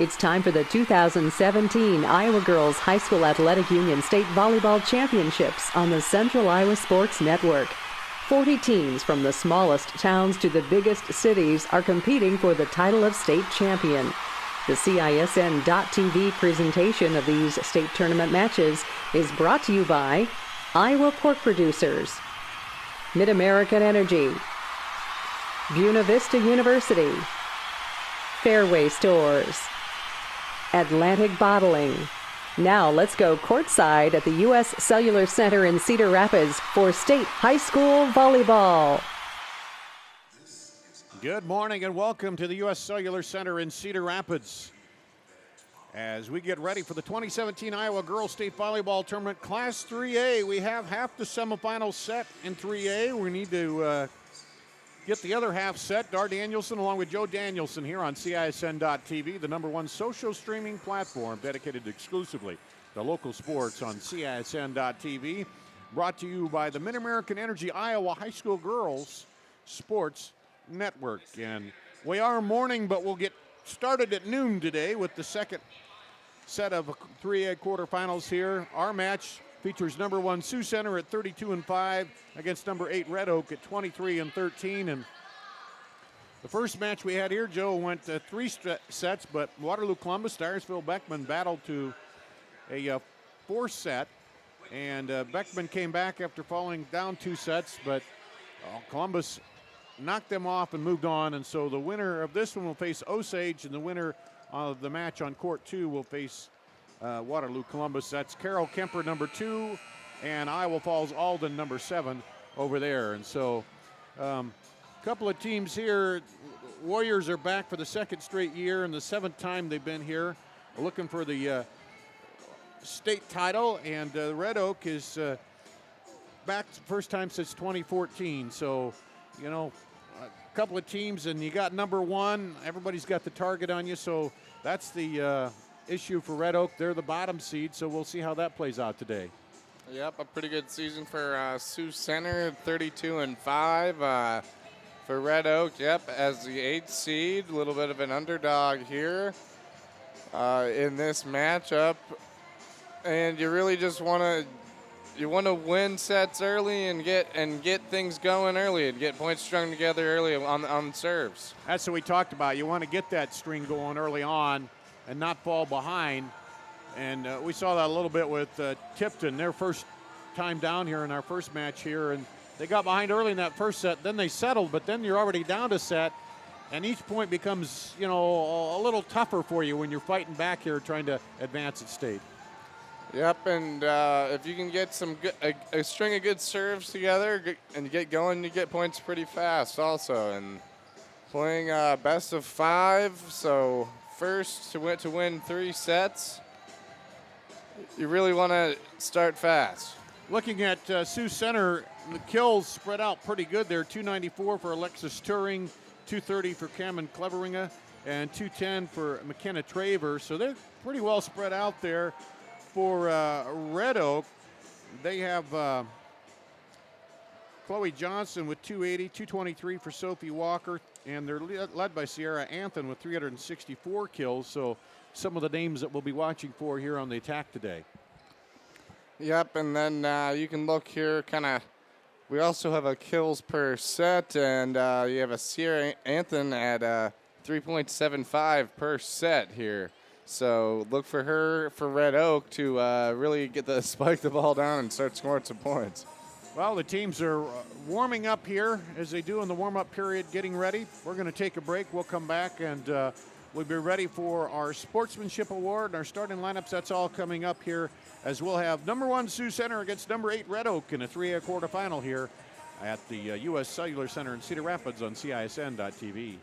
It's time for the 2017 Iowa Girls High School Athletic Union State Volleyball Championships on the Central Iowa Sports Network. 40 teams from the smallest towns to the biggest cities are competing for the title of state champion. The CISN.TV presentation of these state tournament matches is brought to you by Iowa Pork Producers, Mid-American Energy, Buena Vista University, Fairway Stores, Atlantic Bottling. Now let's go courtside at the U.S. Cellular Center in Cedar Rapids for state high school volleyball. Good morning and welcome to the U.S. Cellular Center in Cedar Rapids. As we get ready for the 2017 Iowa Girls State Volleyball Tournament Class 3A, we have half the semifinals set in 3A. We need to get the other half set. Dar Danielson along with Joe Danielson here on CISN.TV, the #1 social streaming platform dedicated exclusively to local sports on CISN.TV. Brought to you by the Mid-American Energy Iowa High School Girls Sports Network. And we are morning, but we'll get started at noon today with the second set of 3A quarterfinals here. Our match features #1 Sioux Center at 32-5 against #8 Red Oak at 23-13. And the first match we had here, Joe, went 3 sets, but Waterloo Columbus, Dyersville Beckman battled to a 4th set. And Beckman came back after falling down 2 sets, but Columbus knocked them off and moved on. And so the winner of this one will face Osage, and the winner of the match on court 2 will face Waterloo Columbus. That's Carroll Kemper, #2, and Iowa Falls Alden, #7 over there. And so a couple of teams here. Warriors are back for the 2nd straight year and the 7th time they've been here looking for the state title. And Red Oak is back the first time since 2014. So, you know, a couple of teams, and you got #1. Everybody's got the target on you. So that's the issue for Red Oak. They're the bottom seed, so we'll see how that plays out today. Yep, a pretty good season for Sioux Center, 32-5. For Red Oak, yep, as the 8th seed, a little bit of an underdog here in this matchup. And you really just want to win sets early and get things going early and get points strung together early on serves. That's what we talked about. You want to get that string going early on and not fall behind. And we saw that a little bit with Tipton, their first time down here in our first match here. And they got behind early in that first set. Then they settled, but then you're already down to set. And each point becomes, you know, a little tougher for you when you're fighting back here trying to advance at state. Yep, and if you can get a string of good serves together and get going, you get points pretty fast also. And playing best of 5, so first to win 3 sets, you really want to start fast. Looking at Sioux Center, the kills spread out pretty good there. 294 for Alexis Turing, 230 for Cameron Cleveringa, and 210 for McKenna Traver. So they're pretty well spread out there. For Red Oak, they have Chloe Johnson with 280, 223 for Sophie Walker, and they're led by Sierra Anthem with 364 kills. So some of the names that we'll be watching for here on the attack today. Yep, and then you can look here we also have a kills per set, and you have a Sierra Anthem at 3.75 per set here. So look for her for Red Oak to really spike the ball down and start scoring some points. Well, the teams are warming up here as they do in the warm-up period, getting ready. We're going to take a break. We'll come back and we'll be ready for our Sportsmanship Award and our starting lineups. That's all coming up here as we'll have #1 Sioux Center against #8 Red Oak in a 3A quarterfinal here at the U.S. Cellular Center in Cedar Rapids on CISN.TV.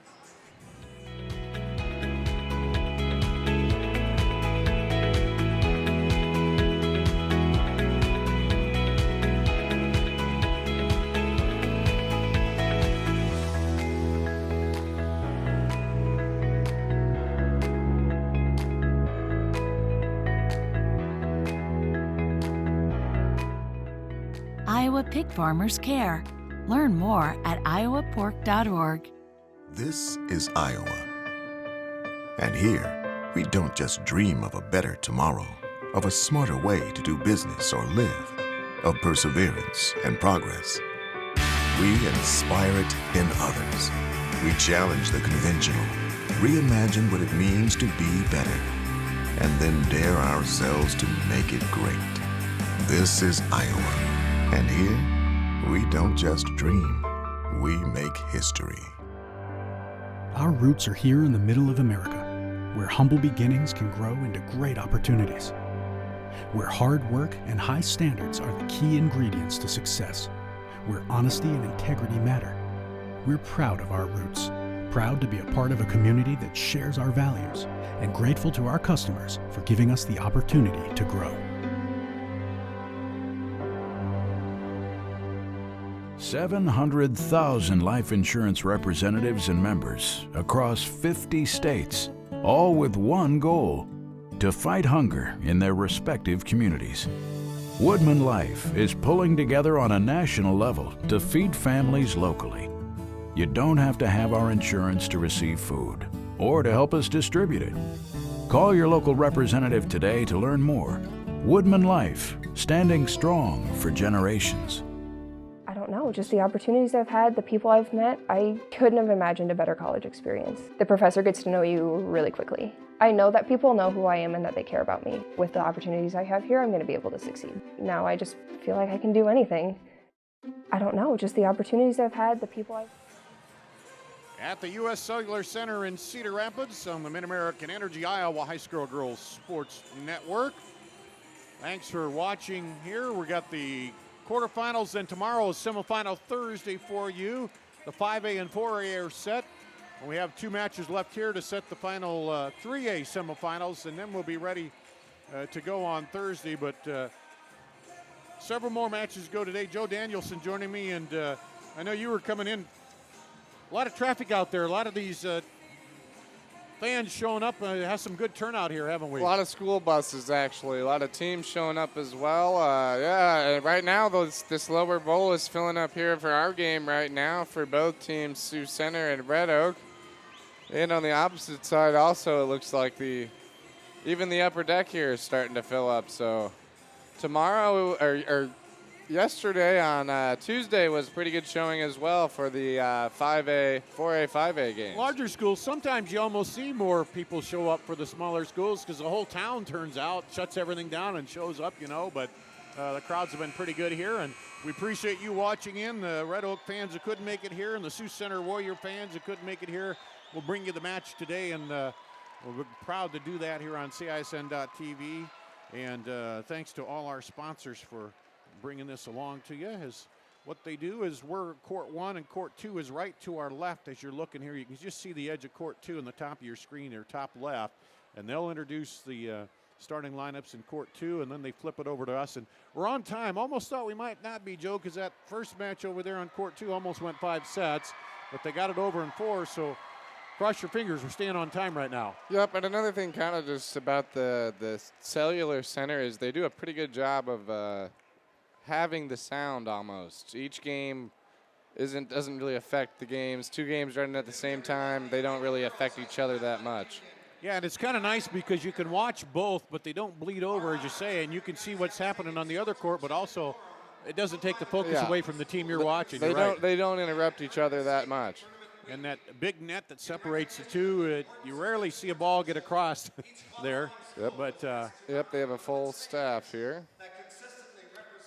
Iowa pig farmers care. Learn more at iowapork.org. This is Iowa. And here, we don't just dream of a better tomorrow, of a smarter way to do business or live, of perseverance and progress. We inspire it in others. We challenge the conventional, reimagine what it means to be better, and then dare ourselves to make it great. This is Iowa, and here, we don't just dream, we make history. Our roots are here in the middle of America, where humble beginnings can grow into great opportunities, where hard work and high standards are the key ingredients to success, where honesty and integrity matter. We're proud of our roots, proud to be a part of a community that shares our values, and grateful to our customers for giving us the opportunity to grow. 700,000 life insurance representatives and members across 50 states, all with one goal: to fight hunger in their respective communities. Woodman Life is pulling together on a national level to feed families locally. You don't have to have our insurance to receive food or to help us distribute it. Call your local representative today to learn more. Woodman Life, standing strong for generations. I don't know, just the opportunities I've had, the people I've met, I couldn't have imagined a better college experience. The professor gets to know you really quickly. I know that people know who I am and that they care about me. With the opportunities I have here, I'm going to be able to succeed. Now I just feel like I can do anything. I don't know, just the opportunities I've had, the people I've... At the U.S. Cellular Center in Cedar Rapids on the Mid-American Energy Iowa High School Girls Sports Network. Thanks for watching here. We got the quarterfinals, and tomorrow is semifinal Thursday for you. The 5A and 4A are set. And we have 2 matches left here to set the final 3A semifinals, and then we'll be ready to go on Thursday. But several more matches go today. Joe Danielson joining me, and I know you were coming in. A lot of traffic out there. A lot of these fans showing up. Has some good turnout here, haven't we? A lot of school buses, actually. A lot of teams showing up as well. Yeah, right now, this lower bowl is filling up here for our game right now for both teams, Sioux Center and Red Oak. And on the opposite side also, it looks like even the upper deck here is starting to fill up. So tomorrow, or yesterday on Tuesday was a pretty good showing as well for the 4A, 5A games. Larger schools, sometimes you almost see more people show up for the smaller schools because the whole town turns out, shuts everything down and shows up, but the crowds have been pretty good here, and we appreciate you watching in. The Red Oak fans that couldn't make it here and the Sioux Center Warrior fans that couldn't make it here, we'll bring you the match today, and we're proud to do that here on CISN.TV. And thanks to all our sponsors for bringing this along to you. What they do is we're court 1 and court 2 is right to our left as you're looking here. You can just see the edge of court 2 in the top of your screen or top left, and they'll introduce the starting lineups in court 2, and then they flip it over to us. And we're on time. Almost thought we might not be, Joe, because that first match over there on court 2 almost went 5 sets, but they got it over in 4, so cross your fingers, we're staying on time right now. Yep, and another thing kind of just about the Cellular Center is they do a pretty good job of having the sound almost. Each game doesn't really affect the games. 2 games running at the same time, they don't really affect each other that much. Yeah, and it's kind of nice because you can watch both, but they don't bleed over, as you say, and you can see what's happening on the other court, but also it doesn't take the focus away from the team you're watching. They don't interrupt each other that much. And that big net that separates the two, you rarely see a ball get across there. Yep. But yep, they have a full staff here.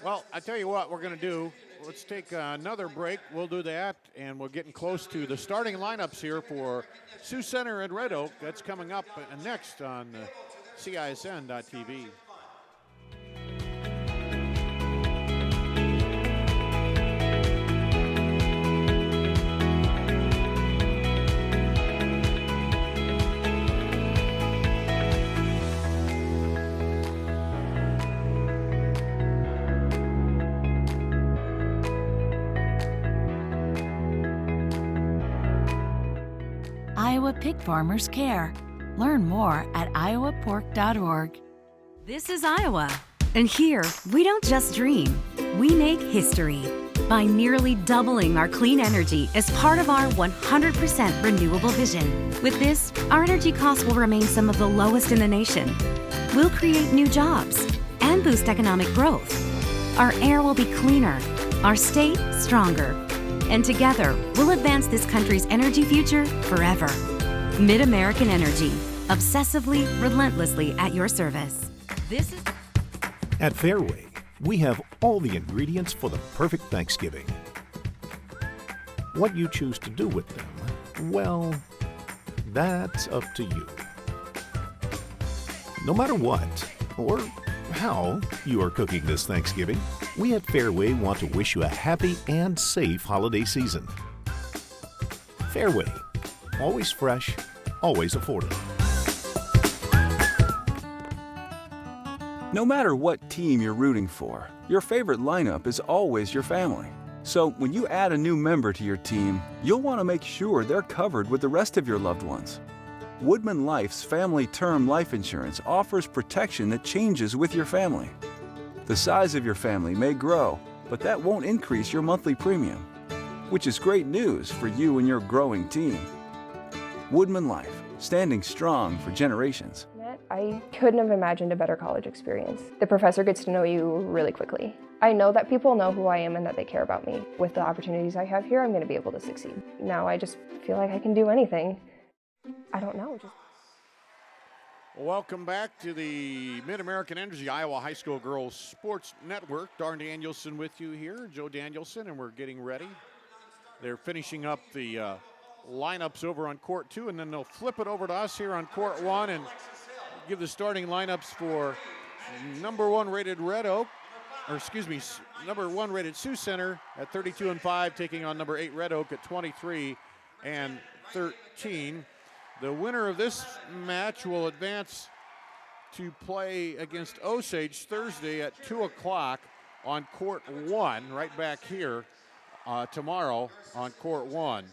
Well, I tell you what we're going to do. Let's take another break. We'll do that, and we're getting close to the starting lineups here for Sioux Center and Red Oak. That's coming up next on CISN.TV. Iowa pig farmers care. Learn more at iowapork.org. This is Iowa, and here we don't just dream, we make history. by nearly doubling our clean energy as part of our 100% renewable vision. With this, our energy costs will remain some of the lowest in the nation. We'll create new jobs and boost economic growth. Our air will be cleaner, our state stronger, and together we'll advance this country's energy future forever. Mid-American Energy, obsessively, relentlessly at your service. This is At Fairway, we have all the ingredients for the perfect Thanksgiving. What you choose to do with them, well, that's up to you. No matter what, or how you are cooking this Thanksgiving, we at Fairway want to wish you a happy and safe holiday season. Fairway, always fresh, always affordable. No matter what team you're rooting for, your favorite lineup is always your family. So when you add a new member to your team, you'll want to make sure they're covered with the rest of your loved ones. Woodman Life's Family Term Life Insurance offers protection that changes with your family. The size of your family may grow, but that won't increase your monthly premium, which is great news for you and your growing team. Woodman Life, standing strong for generations. I couldn't have imagined a better college experience. The professor gets to know you really quickly. I know that people know who I am and that they care about me. With the opportunities I have here, I'm going to be able to succeed. Now I just feel like I can do anything. I don't know. Welcome back to the Mid-American Energy Iowa High School Girls Sports Network. Darn Danielson with you here, Joe Danielson, and we're getting ready. They're finishing up the lineups over on court 2, and then they'll flip it over to us here on court 1 and give the starting lineups for number 1 rated Red Oak, or excuse me, number 1 rated Sioux Center at 32-5, taking on number 8 Red Oak at 23 and 13. The winner of this match will advance to play against Osage Thursday at 2 o'clock on court 1, right back here tomorrow on court 1.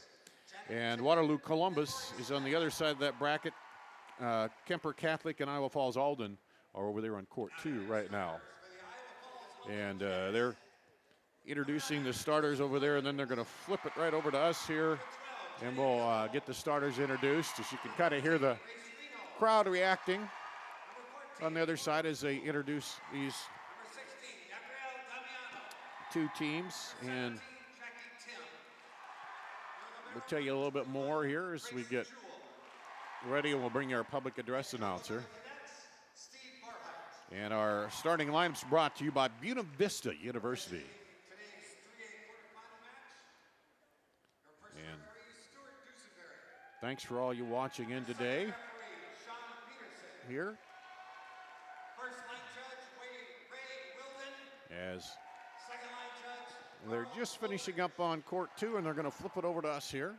And Waterloo Columbus is on the other side of that bracket. Kemper Catholic and Iowa Falls Alden are over there on court 2 right now. And they're introducing the starters over there, and then they're going to flip it right over to us here, and we'll get the starters introduced. As you can kind of hear the crowd reacting on the other side as they introduce these two teams. And we'll tell you a little bit more here as we get ready, and we'll bring you our public address announcer. And our starting lineups brought to you by Buena Vista University. And thanks for all you watching in today here. As they're just finishing up on court 2, and they're going to flip it over to us here.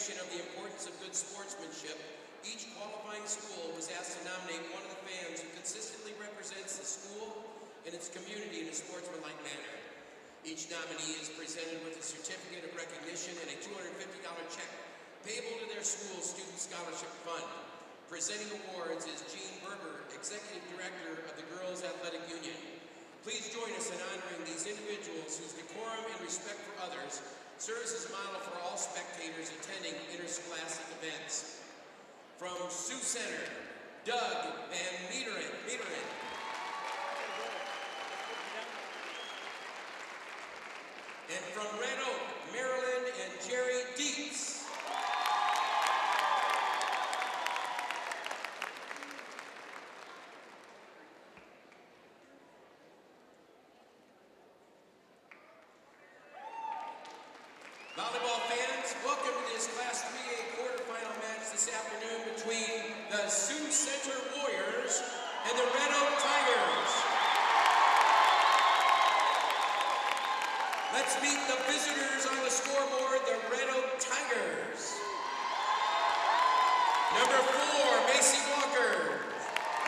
Of the importance of good sportsmanship, each qualifying school was asked to nominate one of the fans who consistently represents the school and its community in a sportsmanlike manner. Each nominee is presented with a certificate of recognition and a $250 check payable to their school's student scholarship fund. Presenting awards is Jean Berger, Executive Director of the Girls Athletic Union. Please join us in honoring these individuals whose decorum and respect for others serves as a model for all spectators attending interscholastic events. From Sioux Center, Doug Van Meeteren. And from Red Oak, Maryland, and Jerry Dietz. Volleyball fans, welcome to this Class 3A quarterfinal match this afternoon between the Sioux Center Warriors and the Red Oak Tigers. Let's meet the visitors on the scoreboard, the Red Oak Tigers. Number 4, Macy Walker.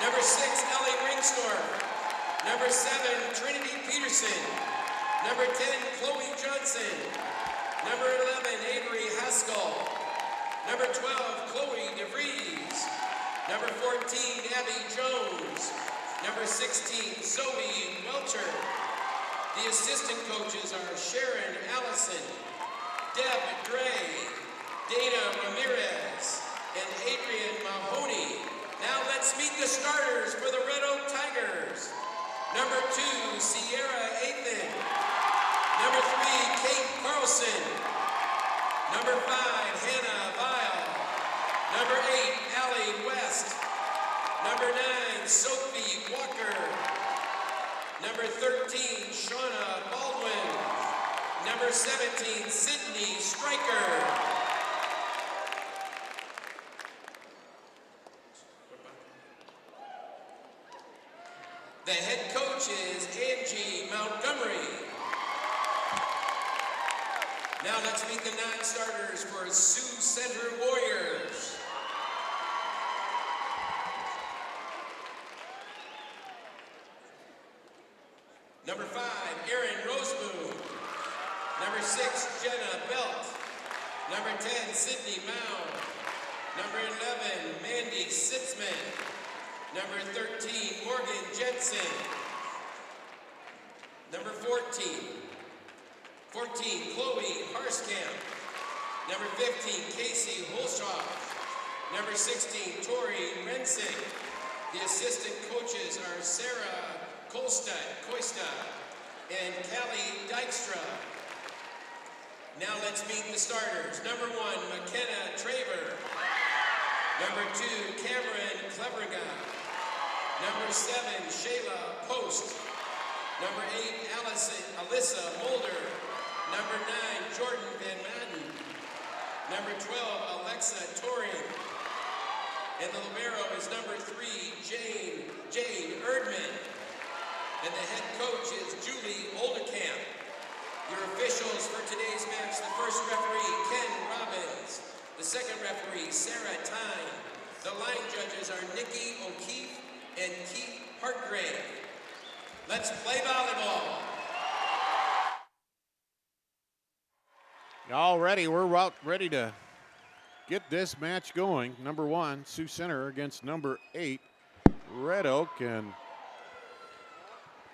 Number 6, Ellie Ringstorff. Number 7, Trinity Peterson. Number 10, Chloe Johnson. Number 11, Avery Haskell. Number 12, Chloe DeVries. Number 14, Abby Jones. Number 16, Zoe Welcher. The assistant coaches are Sharon Allison, Deb Gray, Dana Ramirez, and Adrian Mahoney. Now let's meet the starters for the Red Oak Tigers. Number 2, Sierra Athan. Number 3, Kate Carlson. Number 5, Hannah Vile. Number 8, Allie West. Number 9, Sophie Walker. Number 13, Shauna Baldwin. Number 17, Sydney Stryker. The head coach is Angie Montgomery. Now let's meet the non-starters for Sioux Center Warriors. Number 5, Erin Rosemoon. Number 6, Jenna Belt. Number 10, Sydney Mao. Number 11, Mandy Sitzman. Number 13, Morgan Jensen. Number 14, Chloe Harskamp. Number 15, Casey Holshoff. Number 16, Tori Rensing. The assistant coaches are Sarah Koista and Callie Dykstra. Now let's meet the starters. Number 1, McKenna Traver. Number 2, Cameron Cleveringa. Number 7, Shayla Post. Number 8, Alyssa Mulder. Number 9, Jordan Van Madden. Number 12, Alexa Toring. And the libero is number 3, Jane Erdman. And the head coach is Julie Olderkamp. Your officials for today's match, the first referee, Ken Robbins. The second referee, Sarah Tyne. The line judges are Nikki O'Keefe and Keith Hartgrave. Let's play volleyball. Already, we're ready to get this match going. Number 1, Sioux Center against number 8, Red Oak. And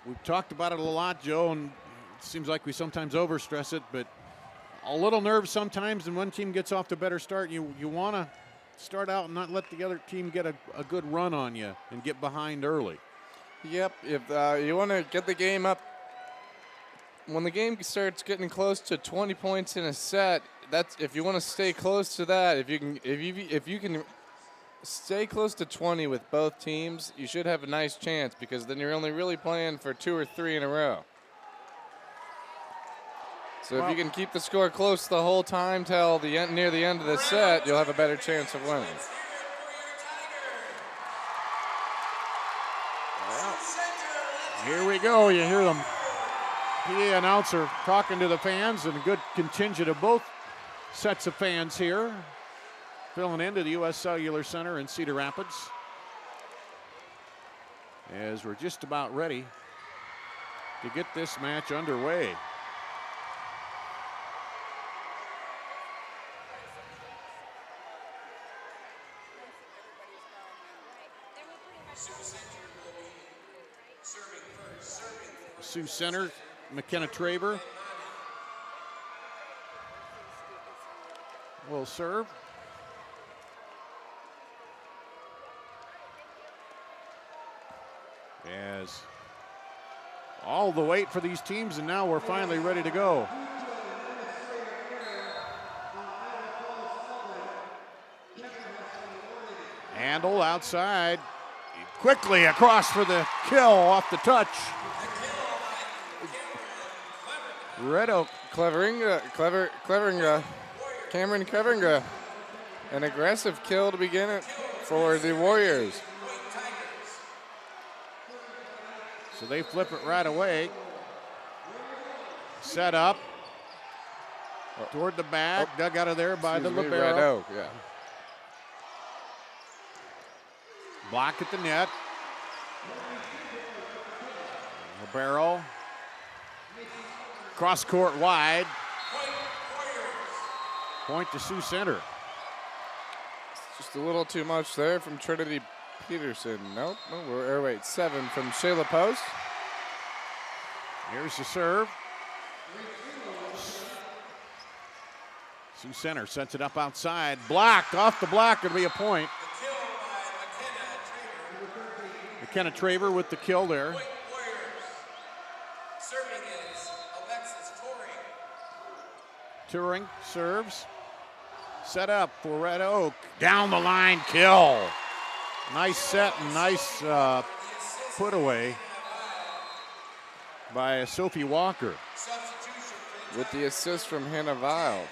we've talked about it a lot, Joe, and it seems like we sometimes overstress it, but a little nerves sometimes, and one team gets off to a better start. You want to start out and not let the other team get a good run on you and get behind early. Yep, if you want to get the game up, when the game starts getting close to 20 points in a set, that's if you want to stay close to that. If you can stay close to 20 with both teams, you should have a nice chance, because then you're only really playing for 2 or 3 in a row. So if you can keep the score close the whole time till near the end of the set, you'll have a better chance of winning. Well, here we go. You hear them. PA announcer talking to the fans, and a good contingent of both sets of fans here filling into the U.S. Cellular Center in Cedar Rapids as we're just about ready to get this match underway. Sioux Center, McKenna Traver will serve. As all the wait for these teams, and now we're finally ready to go. Handle outside, quickly across for the kill off the touch. Red Oak. Cameron Cleveringa. An aggressive kill to begin it for the Warriors. So they flip it right away. Set up toward the back, dug out of there by the libero. Red Oak, yeah. Block at the net. Libero Cross court wide. Point to Sioux Center. Just a little too much there from Trinity Peterson. Nope. No, wait, 7 from Shayla Post. Here's the serve. Sioux Center sets it up outside. Blocked, off the block, it'll be a point. McKenna Traver with the kill there. Serving is Alexis Turing serves. Set up for Red Oak. Down the line, kill. Nice set and nice put away by Sophie Walker. With the assist from Hannah Vile.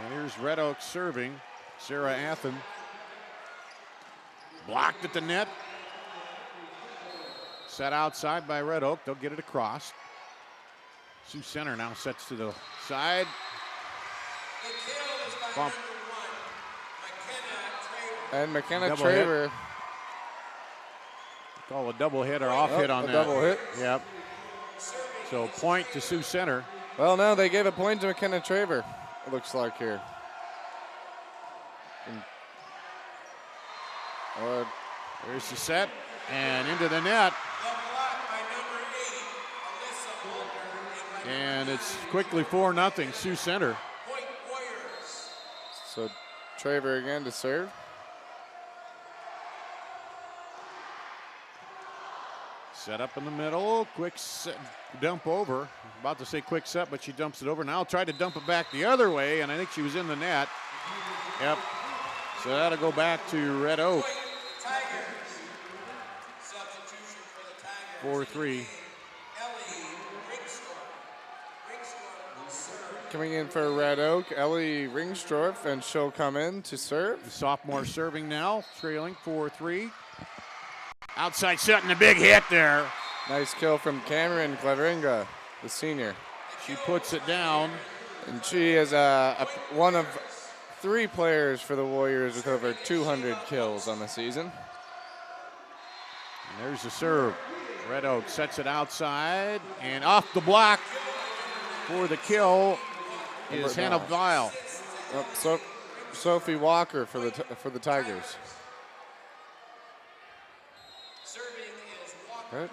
And here's Red Oak serving. Sarah Athen. Blocked at the net. Set outside by Red Oak. They'll get it across. Sioux Center now sets to the side. Bump. And McKenna Traver. Call a double hit or off hit on that. Double hit. Yep. So point to Sioux Center. Well, no, they gave a point to McKenna Traver, it looks like here. There's the set and into the net. And it's quickly 4-0 Sioux Center. So Traver again to serve. Set up in the middle, quick set, dump over. About to say quick set, but she dumps it over. Now tried to dump it back the other way, and I think she was in the net. Yep. So that'll go back to Red Oak. 4-3. Coming in for Red Oak, Ellie Ringstorff, and she'll come in to serve. The sophomore serving now, trailing 4-3. Outside set and a big hit there. Nice kill from Cameron Cleveringa, the senior. She puts it down. And she is one of 3 players for the Warriors with over 200 kills on the season. And there's the serve. Red Oak sets it outside and off the block for the kill is Hannah Vile. So Sophie Walker for the Tigers. Right.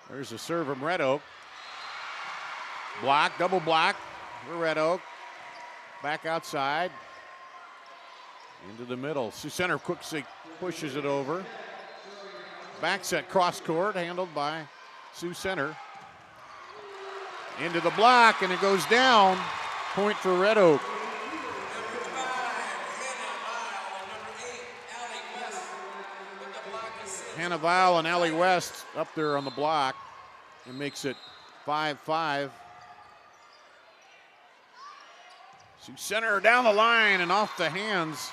There's a serve from Red Oak. Block, double block for Red Oak. Back outside. Into the middle. Sioux Center quickly pushes it over. Back set cross court handled by Sioux Center. Into the block and it goes down. Point for Red Oak. Hannah Vile and Allie West up there on the block. It makes it 5-5. Sioux Center down the line and off the hands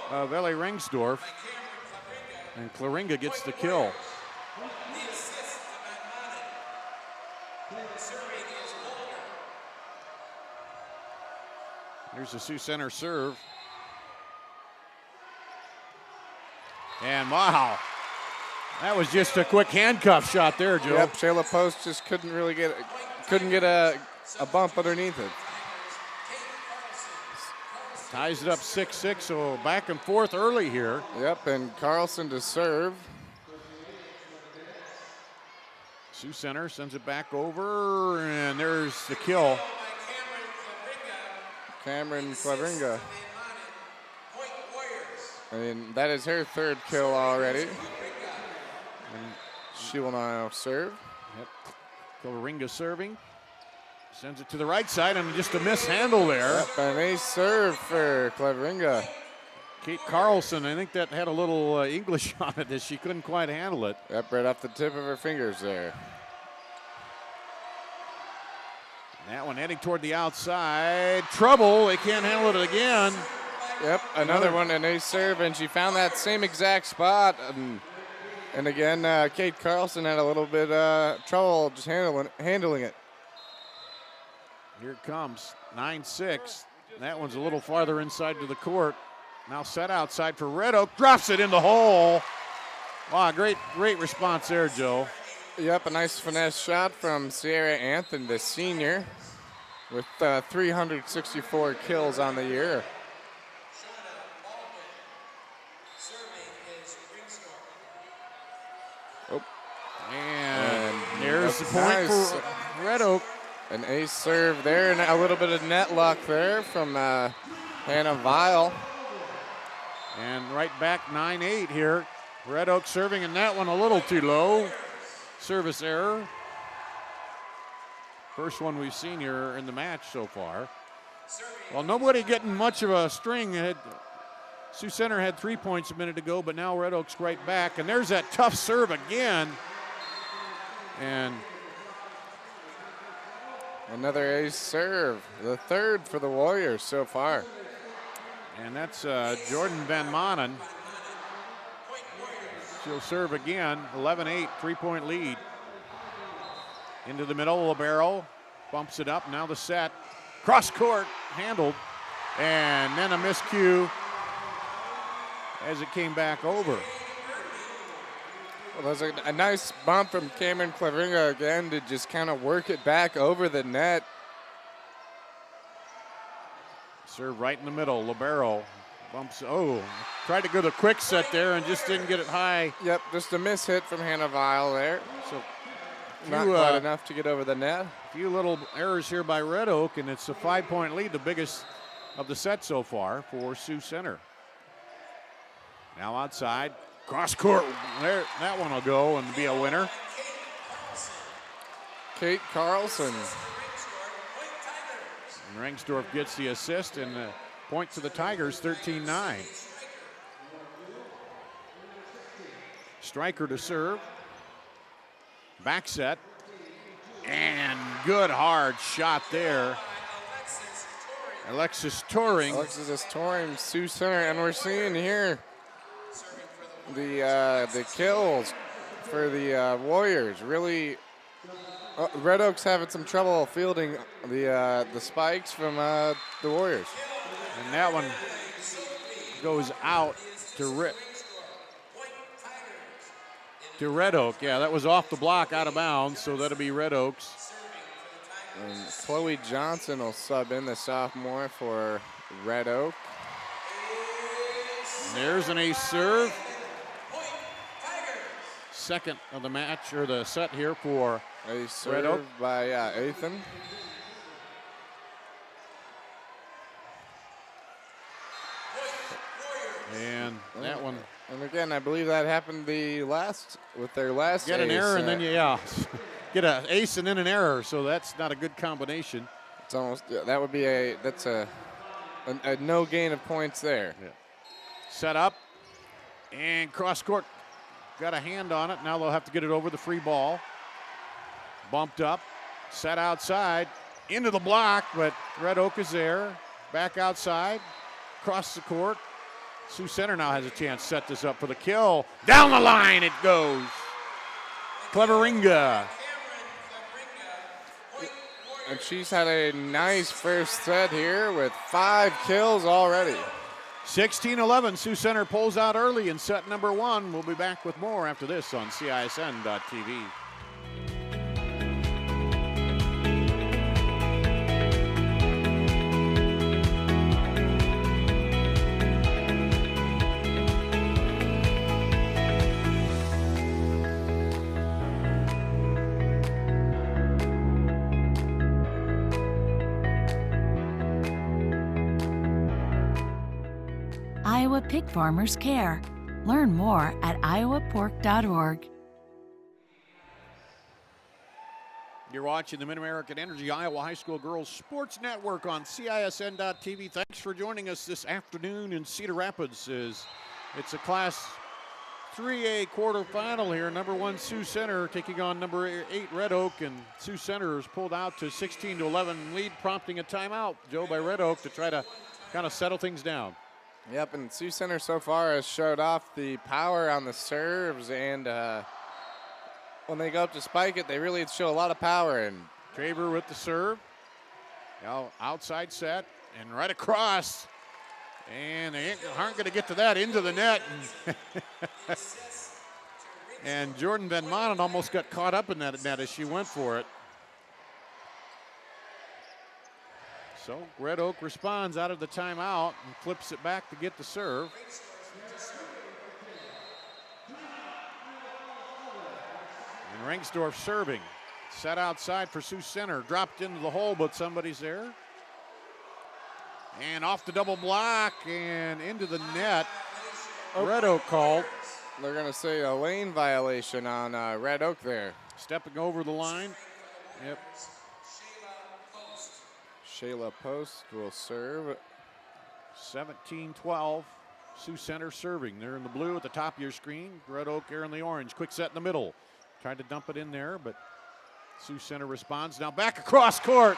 of Ellie Ringsdorf. And Claringa gets the kill. Here's the Sioux Center serve. And wow, that was just a quick handcuff shot there, Joe. Yep, Shayla Post just couldn't get a bump underneath it. Ties it up 6-6, so back and forth early here. Yep, and Carlson to serve. Sioux Center sends it back over, and there's the kill. Cameron Cleveringa. And that is her 3rd kill already. And she will now serve. Yep. Cleveringa serving. Sends it to the right side, and just a mishandle there. Yep, and a serve for Cleveringa. Kate Carlson, I think that had a little English on it as she couldn't quite handle it. Yep, right off the tip of her fingers there. That one heading toward the outside. Trouble, they can't handle it again. Yep, another one, and a serve, and she found that same exact spot. And again, Kate Carlson had a little bit trouble just handling it. Here it comes, 9-6. That one's a little farther inside to the court. Now set outside for Red Oak. Drops it in the hole. Wow, great response there, Joe. Yep, a nice finesse shot from Sierra Anthony, the senior, with 364 kills on the year. And there's the point for Red Oak. An ace serve there, and a little bit of net luck there from Hannah Vile. And right back 9-8 here. Red Oak serving, and that one a little too low. Service error. First one we've seen here in the match so far. Well, nobody getting much of a string. Sioux Center had 3 points a minute ago, but now Red Oak's right back. And there's that tough serve again. And another ace serve, the third for the Warriors so far. And that's Jordan Van Manen. She'll serve again, 11-8, 3-point lead. Into the middle of the barrel, bumps it up, now the set. Cross court, handled, and then a miscue as it came back over. Well, there's a nice bump from Cameron Claveringa again to just kind of work it back over the net. Serve right in the middle, Libero bumps, tried to go the quick set there and just didn't get it high. Yep, just a miss hit from Hannah Vile there. So not few, quite enough to get over the net. A few little errors here by Red Oak, and it's a 5-point lead, the biggest of the set so far for Sioux Center. Now outside, cross court, there, that one will go and be a winner. Kate Carlson. And Rengsdorf gets the assist and the point to the Tigers, 13-9. Striker to serve. Back set. And good hard shot there. Alexis Touring, Sioux Center, and we're seeing here the kills for the Warriors. Really, Red Oak's having some trouble fielding the spikes from the Warriors. And that one goes out to Red Oak. Yeah, that was off the block, out of bounds, so that'll be Red Oaks. And Chloe Johnson will sub in, the sophomore, for Red Oak. And there's an ace serve. Second of the match, or the set here for Ace serve Red Oak by Athan. And that one. And again, I believe that happened with their last Get an ace. error and then get an ace and then an error, so that's not a good combination. It's almost, that would be a no gain of points there. Yeah. Set up and cross court, got a hand on it. Now they'll have to get it over the free ball. Bumped up, set outside, into the block, but Red Oak is there. Back outside, across the court. Sioux Center now has a chance to set this up for the kill. Down the line it goes. Claveringa. And she's had a nice first set here with 5 kills already. 16-11, Sioux Center pulls out early in set number 1. We'll be back with more after this on CISN.TV. Iowa pig farmers care. Learn more at iowapork.org. You're watching the Mid-American Energy Iowa High School Girls Sports Network on CISN.TV. Thanks for joining us this afternoon in Cedar Rapids. It's a Class 3A quarterfinal here. Number 1 Sioux Center taking on number 8 Red Oak, and Sioux Center is pulled out to 16-11 lead, prompting a timeout, Joe, by Red Oak to try to kind of settle things down. Yep, and Sioux Center so far has showed off the power on the serves, and when they go up to spike it, they really show a lot of power. And Traver with the serve. Now outside set and right across. And they aren't going to get to that, into the net. And Jordan Van Manen almost got caught up in that net as she went for it. So Red Oak responds out of the timeout and flips it back to get the serve. And Rengsdorf serving. Set outside for Sioux Center. Dropped into the hole, but somebody's there. And off the double block and into the net. Red Oak called. They're going to say a lane violation on Red Oak there. Stepping over the line. Yep. Shayla Post will serve. 17-12. Sioux Center serving. They're in the blue at the top of your screen. Red Oak there in the orange. Quick set in the middle. Tried to dump it in there, but Sioux Center responds. Now back across court.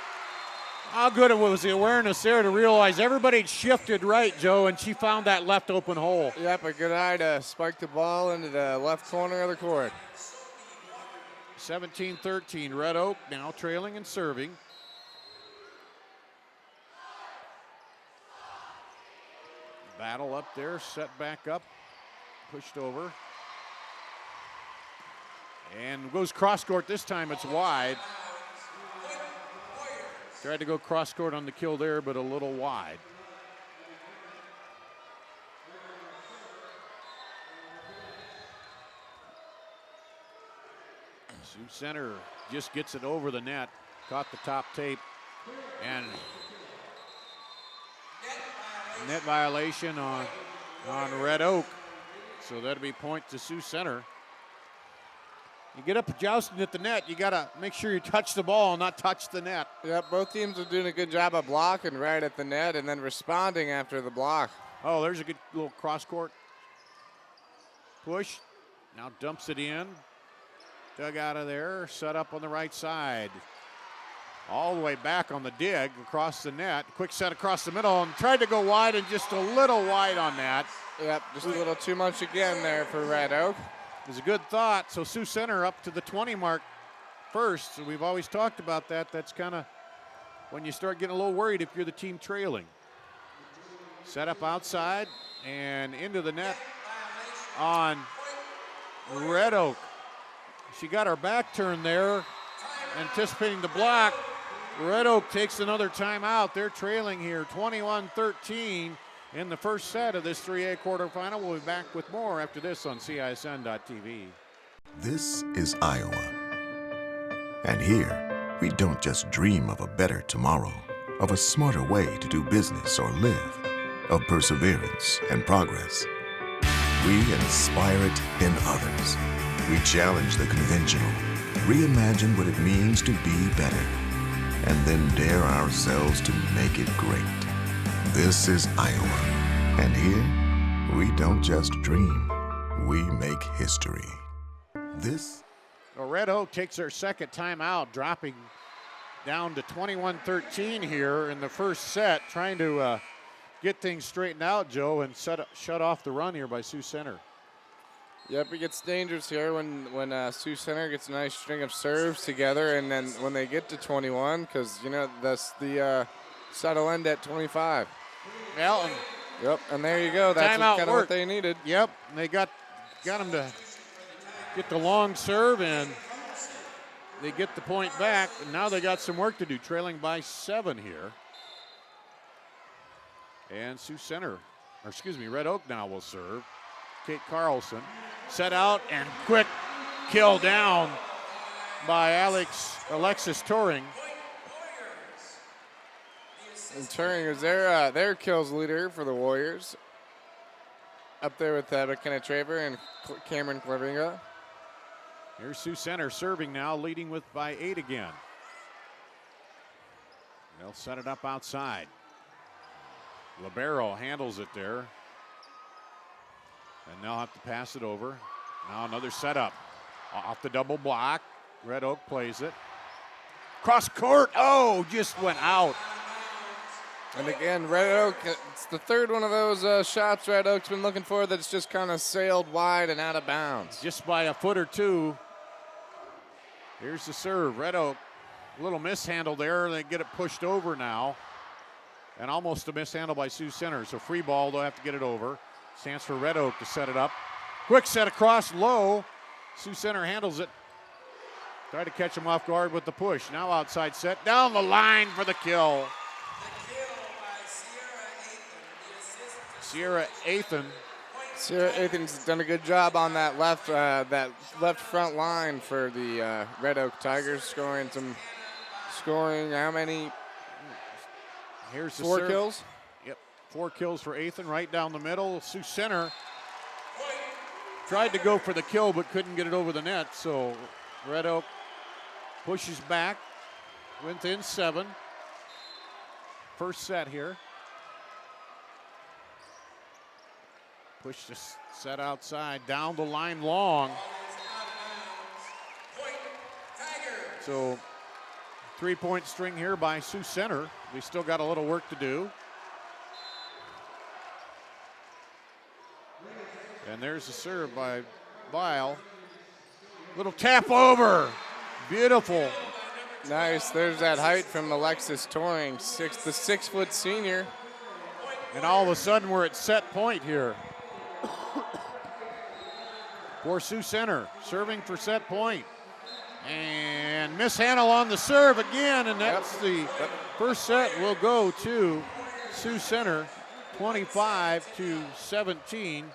How good it was the awareness there to realize everybody shifted right, Joe, and she found that left open hole. Yep, a good eye to spike the ball into the left corner of the court. 17-13, Red Oak now trailing and serving. Battle up there, set back up, pushed over. And goes cross court this time, it's wide. Tried to go cross court on the kill there, but a little wide. Sioux Center just gets it over the net, caught the top tape, and net violation on Red Oak. So that'll be point to Sioux Center. You get up jousting at the net, you got to make sure you touch the ball and not touch the net. Yep, both teams are doing a good job of blocking right at the net and then responding after the block. Oh, there's a good little cross-court push. Now dumps it in. Dug out of there, set up on the right side. All the way back on the dig across the net. Quick set across the middle and tried to go wide and just a little wide on that. Yep, just a little too much again there for Red Oak. It was a good thought. So Sioux Center up to the 20 mark first. So we've always talked about that. That's kind of when you start getting a little worried if you're the team trailing. Set up outside and into the net on Red Oak. She got her back turned there, anticipating the block. Red Oak takes another timeout. They're trailing here 21-13. In the first set of this 3A quarterfinal. We'll be back with more after this on CISN.TV. This is Iowa. And here, we don't just dream of a better tomorrow, of a smarter way to do business or live, of perseverance and progress. We inspire it in others. We challenge the conventional, reimagine what it means to be better, and then dare ourselves to make it great. This is Iowa, and here, we don't just dream, we make history. Well, Red Oak takes their second timeout, dropping down to 21-13 here in the first set, trying to get things straightened out, Joe, and shut off the run here by Sioux Center. Yep, it gets dangerous here when Sioux Center gets a nice string of serves together, and then when they get to 21, because, you know, that's the set will end at 25. Well, yep, and there you go. That's kind of what they needed. Yep, and they got them to get the long serve, and they get the point back. And now they got some work to do, trailing by 7 here. And Red Oak now will serve. Kate Carlson set out and quick kill down by Alexis Turing. And Turing is their kills leader for the Warriors. Up there with McKenna Traver and Cameron Clavinga. Here's Sioux Center serving now, leading by 8 again. They'll set it up outside. Libero handles it there. And they'll have to pass it over. Now another setup. Off the double block. Red Oak plays it. Cross court. Oh, just went out. And again, Red Oak, it's the third one of those shots Red Oak's been looking for that's just kind of sailed wide and out of bounds. Just by a foot or two. Here's the serve. Red Oak, a little mishandle there. They get it pushed over now. And almost a mishandle by Sioux Center. So free ball, they'll have to get it over. Chance for Red Oak to set it up. Quick set across low. Sioux Center handles it. Try to catch him off guard with the push. Now outside set, down the line for the kill. Sierra Athan. Sierra Athan's done a good job on that left front line for the Red Oak Tigers, scoring how many? Here's the 4 serve. kills. Yep, 4 kills for Athan right down the middle. Sioux Center tried to go for the kill but couldn't get it over the net, so Red Oak pushes back within 7. First set here. Push the set outside, down the line long. So 3-point string here by Sioux Center. They still got a little work to do. And there's the serve by Bile. Little tap over. Beautiful. Nice. There's that height from Alexis Touring, the 6-foot senior. And all of a sudden we're at set point here. For Sioux Center, serving for set point. And mishandle on the serve again, and that's the first set will go to Sioux Center, 25-17.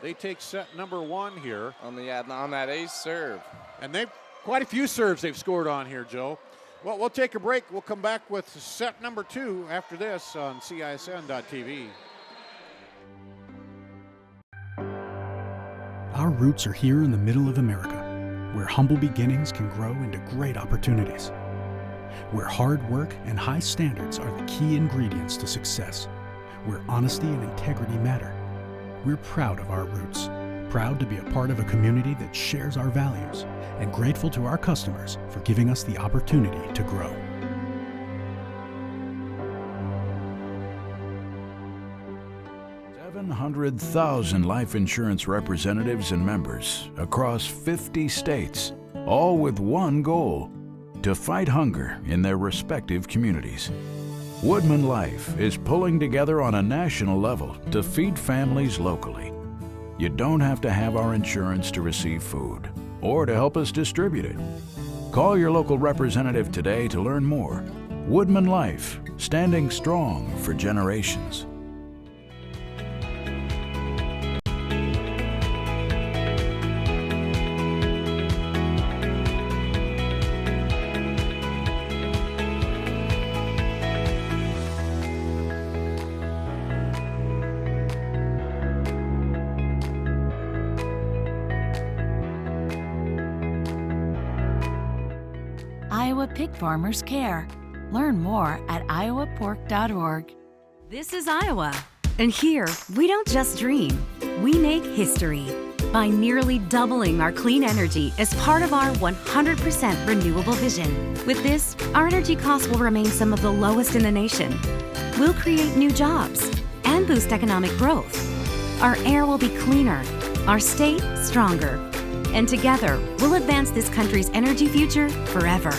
They take set number 1 here. On that ace serve. And they've quite a few serves they've scored on here, Joe. Well, we'll take a break. We'll come back with set number 2 after this on CISN.TV. Our roots are here in the middle of America, where humble beginnings can grow into great opportunities, where hard work and high standards are the key ingredients to success, where honesty and integrity matter. We're proud of our roots, proud to be a part of a community that shares our values, and grateful to our customers for giving us the opportunity to grow. Seven 100,000 life insurance representatives and members across 50 states, all with one goal: to fight hunger in their respective communities. Woodman Life is pulling together on a national level to feed families locally. You don't have to have our insurance to receive food or to help us distribute it. Call your local representative today to learn more. Woodman Life, standing strong for generations. Iowa pig farmers care. Learn more at iowapork.org. This is Iowa, and here we don't just dream, we make history by nearly doubling our clean energy as part of our 100% renewable vision. With this, our energy costs will remain some of the lowest in the nation. We'll create new jobs and boost economic growth. Our air will be cleaner, our state stronger, and together we'll advance this country's energy future forever.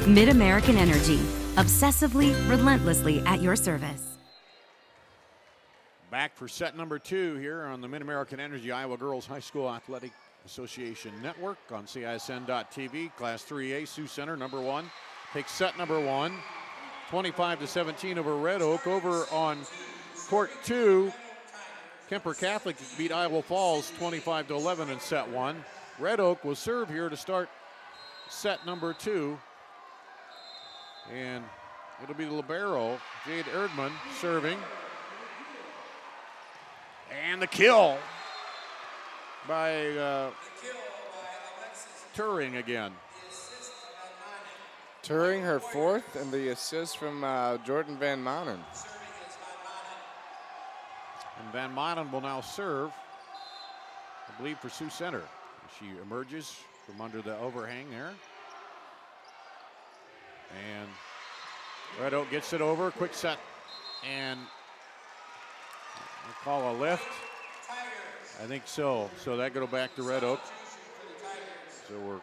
Mid-American Energy, obsessively, relentlessly at your service. Back for set number 2 here on the Mid-American Energy Iowa Girls High School Athletic Association Network on CISN.TV. Class 3A, Sioux Center, number 1. Takes set number 1, 25-17 over Red Oak. Over on court 2, Kemper Catholic beat Iowa Falls 25-11 in set 1. Red Oak will serve here to start set number 2. And it'll be the libero, Jade Erdman, serving. And the kill by Turing again. Turing, her 4th, and the assist from Jordan Van Manen. And Van Manen will now serve, I believe, for Sioux Center. She emerges from under the overhang there. And Red Oak gets it over, quick set, and we'll call a lift. I think so. So that go back to Red Oak. So we're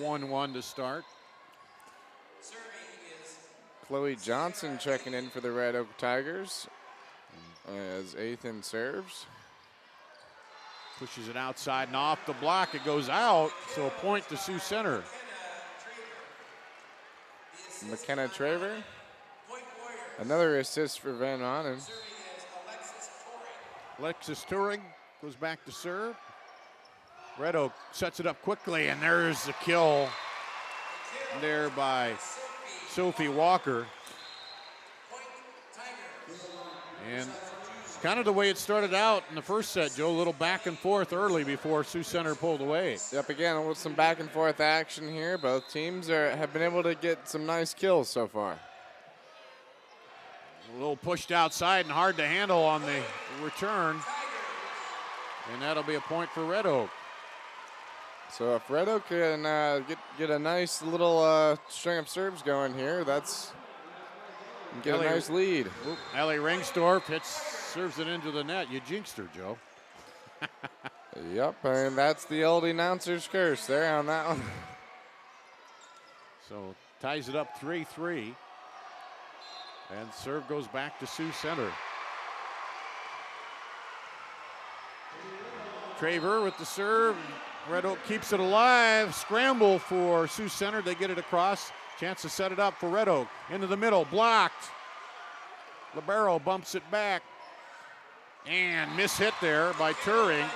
1-1 to start. Chloe Johnson checking in for the Red Oak Tigers as Ethan serves. Pushes it outside and off the block. It goes out, so a point to Sioux Center. McKenna Traver. Another assist for Van Manen. Alexis Turing goes back to serve. Red Oak sets it up quickly, and there's the kill there by Sophie Walker. And kind of the way it started out in the first set, Joe, a little back and forth early before Sioux Center pulled away. Yep, again, with some back and forth action here. Both teams have been able to get some nice kills so far. A little pushed outside and hard to handle on the return. And that'll be a point for Red Oak. So if Red Oak can get a nice little string of serves going here, that's get a nice lead. Ellie Ringsdorf serves it into the net. You jinxed her, Joe. Yep, and that's the old announcer's curse there on that one. So ties it up 3-3. And serve goes back to Sioux Center. Traver with the serve. Red Oak keeps it alive. Scramble for Sioux Center. They get it across. Chance to set it up for Red Oak. Into the middle. Blocked. Libero bumps it back. And mishit there by Turing.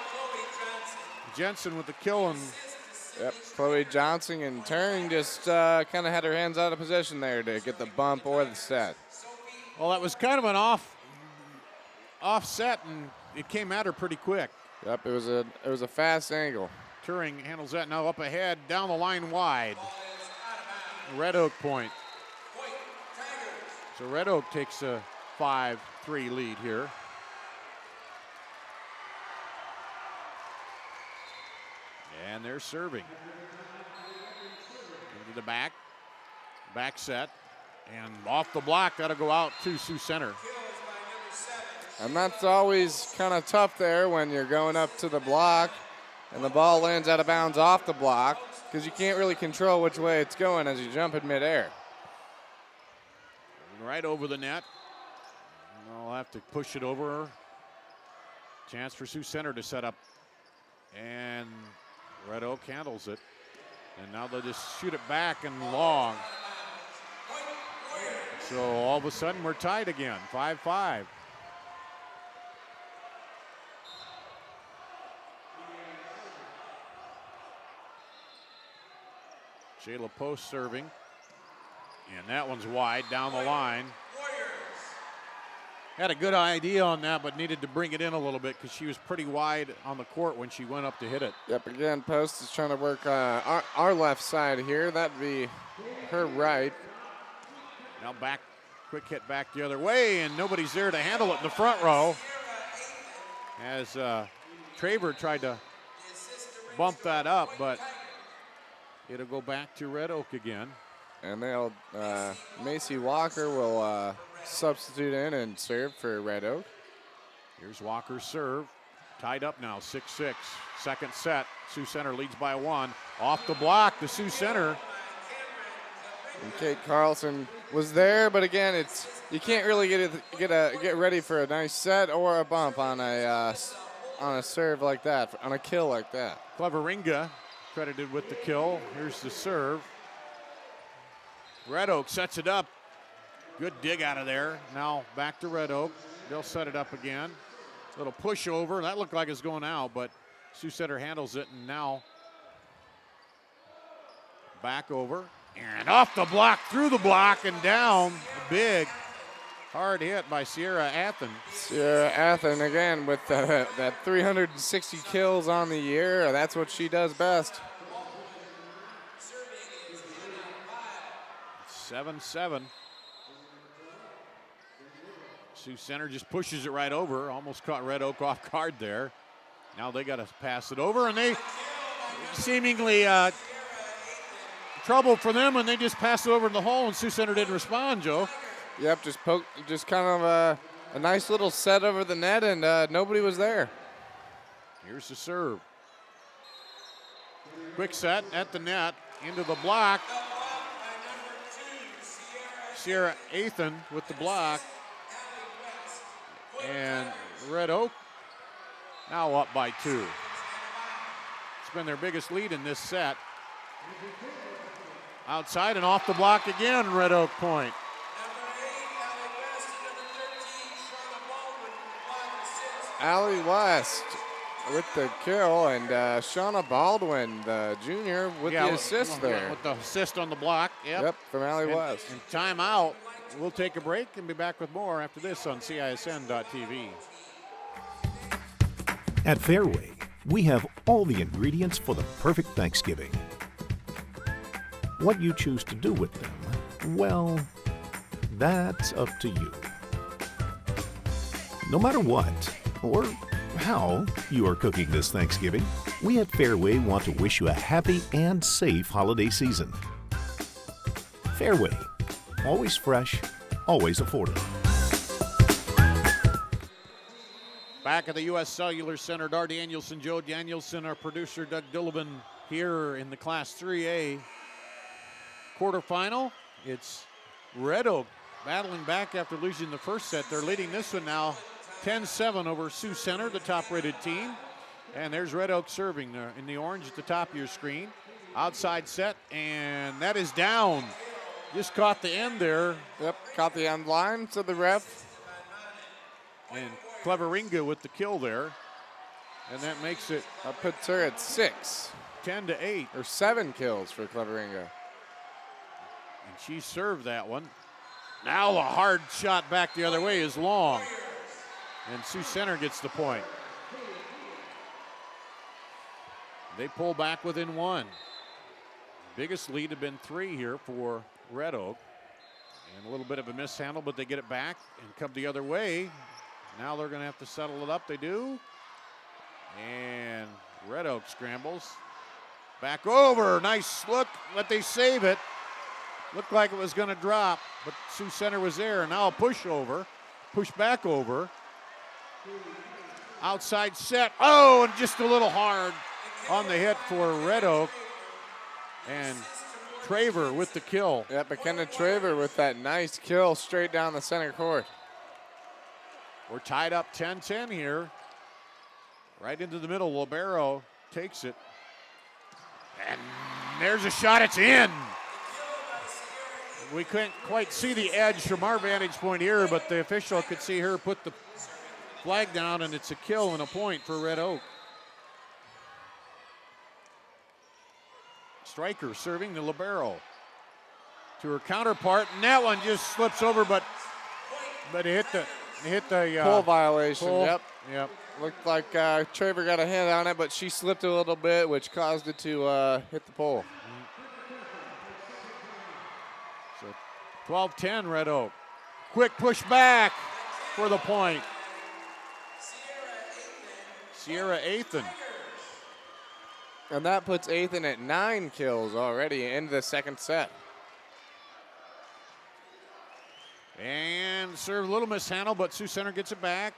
Jensen with the kill. And yep, Chloe Johnson and Turing just kind of had her hands out of position there to get the bump or the set. Well, that was kind of an offset, and it came at her pretty quick. Yep, it was a fast angle. Turing handles that now up ahead, down the line wide. Red Oak point. So Red Oak takes a 5-3 lead here. And they're serving. Into the back set. And off the block, that'll go out to Sioux Center. And that's always kind of tough there when you're going up to the block and the ball lands out of bounds off the block because you can't really control which way it's going as you jump in midair. Right over the net. I'll have to push it over. Chance for Sioux Center to set up. And Red Oak handles it. And now they'll just shoot it back and long. So all of a sudden we're tied again, 5-5. Shayla Post serving. And that one's wide down the line. Had a good idea on that, but needed to bring it in a little bit because she was pretty wide on the court when she went up to hit it. Yep, again, Post is trying to work our left side here. That'd be her right. Now back, quick hit back the other way, and nobody's there to handle it in the front row. As Traver tried to bump that up, but it'll go back to Red Oak again. And they'll, Macy Walker will substitute in and serve for Red Oak. Here's Walker's serve. Tied up now, 6-6. Second set, Sioux Center leads by 1. Off the block, the Sioux Center. And Kate Carlson was there, but again, you can't really get ready for a nice set or a bump on a serve like that, on a kill like that. Cleveringa credited with the kill. Here's the serve. Red Oak sets it up. Good dig out of there. Now back to Red Oak. They'll set it up again. Little push over. That looked like it's going out, but Sioux Center handles it, and now back over. And off the block, through the block, and down. A big, hard hit by Sierra Athen. Sierra Athen, again, with that 360 kills on the year. That's what she does best. 7-7. Sioux Center just pushes it right over. Almost caught Red Oak off guard there. Now they got to pass it over, and they seemingly trouble for them, and they just pass it over in the hole, and Sioux Center didn't respond, Joe. Yep, just kind of a nice little set over the net, and nobody was there. Here's the serve. Quick set at the net, into the block. Sierra Athan with the block. And Red Oak now up by 2. It's been their biggest lead in this set. Outside and off the block again, Red Oak point. Allie West with the kill, and Shauna Baldwin, the junior, with the assist there. With the assist on the block, Yep, from Allie West. And timeout. We'll take a break and be back with more after this on CISN.TV. At Fairway, we have all the ingredients for the perfect Thanksgiving. What you choose to do with them, well, that's up to you. No matter what or how you are cooking this Thanksgiving, we at Fairway want to wish you a happy and safe holiday season. Fairway, always fresh, always affordable. Back at the U.S. Cellular Center, Dar Danielson, Joe Danielson, our producer Doug Dillabin here in the Class 3A quarterfinal. It's Red Oak battling back after losing the first set. They're leading this one now 10-7 over Sioux Center, the top-rated team. And there's Red Oak serving there in the orange at the top of your screen. Outside set, and that is down. Just caught the end there. Yep, caught the end line to the ref. And Cleveringa with the kill there. And that makes it, that puts her at 6. 10-8. Or 7 kills for Cleveringa. And she served that one. Now a hard shot back the other way is long. And Sioux Center gets the point. They pull back within 1. Biggest lead had been 3 here for Red Oak. And a little bit of a mishandle, but they get it back and come the other way. Now they're going to have to settle it up. They do. And Red Oak scrambles. Back over. Nice look, but they save it. Looked like it was going to drop, but Sioux Center was there. And now a push over. Push back over. Outside set. Oh, and just a little hard on the hit for Red Oak. And Traver with the kill. Yep, McKenna Traver with that nice kill straight down the center court. We're tied up 10-10 here. Right into the middle. Libero takes it. And there's a shot. It's in. We couldn't quite see the edge from our vantage point here, but the official could see her put the flag down, and it's a kill and a point for Red Oak. Striker serving the libero to her counterpart, and that one just slips over, but it hit the pull violation. Pull. Yep. Looked like Traver got a hand on it, but she slipped a little bit, which caused it to hit the pole. So 12-10 Red Oak. Quick push back for the point. Sierra Athan. And that puts Athan at 9 kills already in the second set. And serve a little mishandle, but Sioux Center gets it back.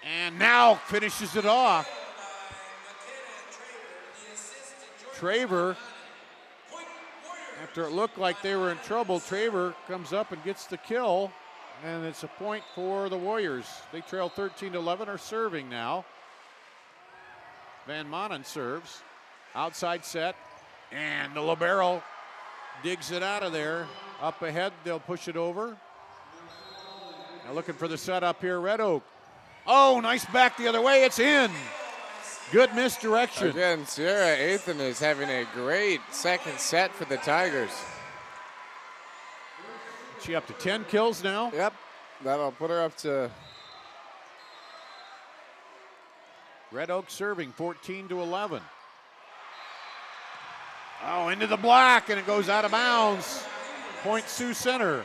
And now finishes it off. Traver, after it looked like they were in trouble, Traver comes up and gets the kill. And it's a point for the Warriors. They trail 13-11, are serving now. Van Manen serves. Outside set. And the libero digs it out of there. Up ahead, they'll push it over. Now looking for the setup here, Red Oak. Oh, nice back the other way. It's in. Good misdirection. Again, Sierra Athan is having a great second set for the Tigers. She up to 10 kills now? Yep. That'll put her up to... Red Oak serving 14-11. Oh, into the block, and it goes out of bounds. Point Sioux Center.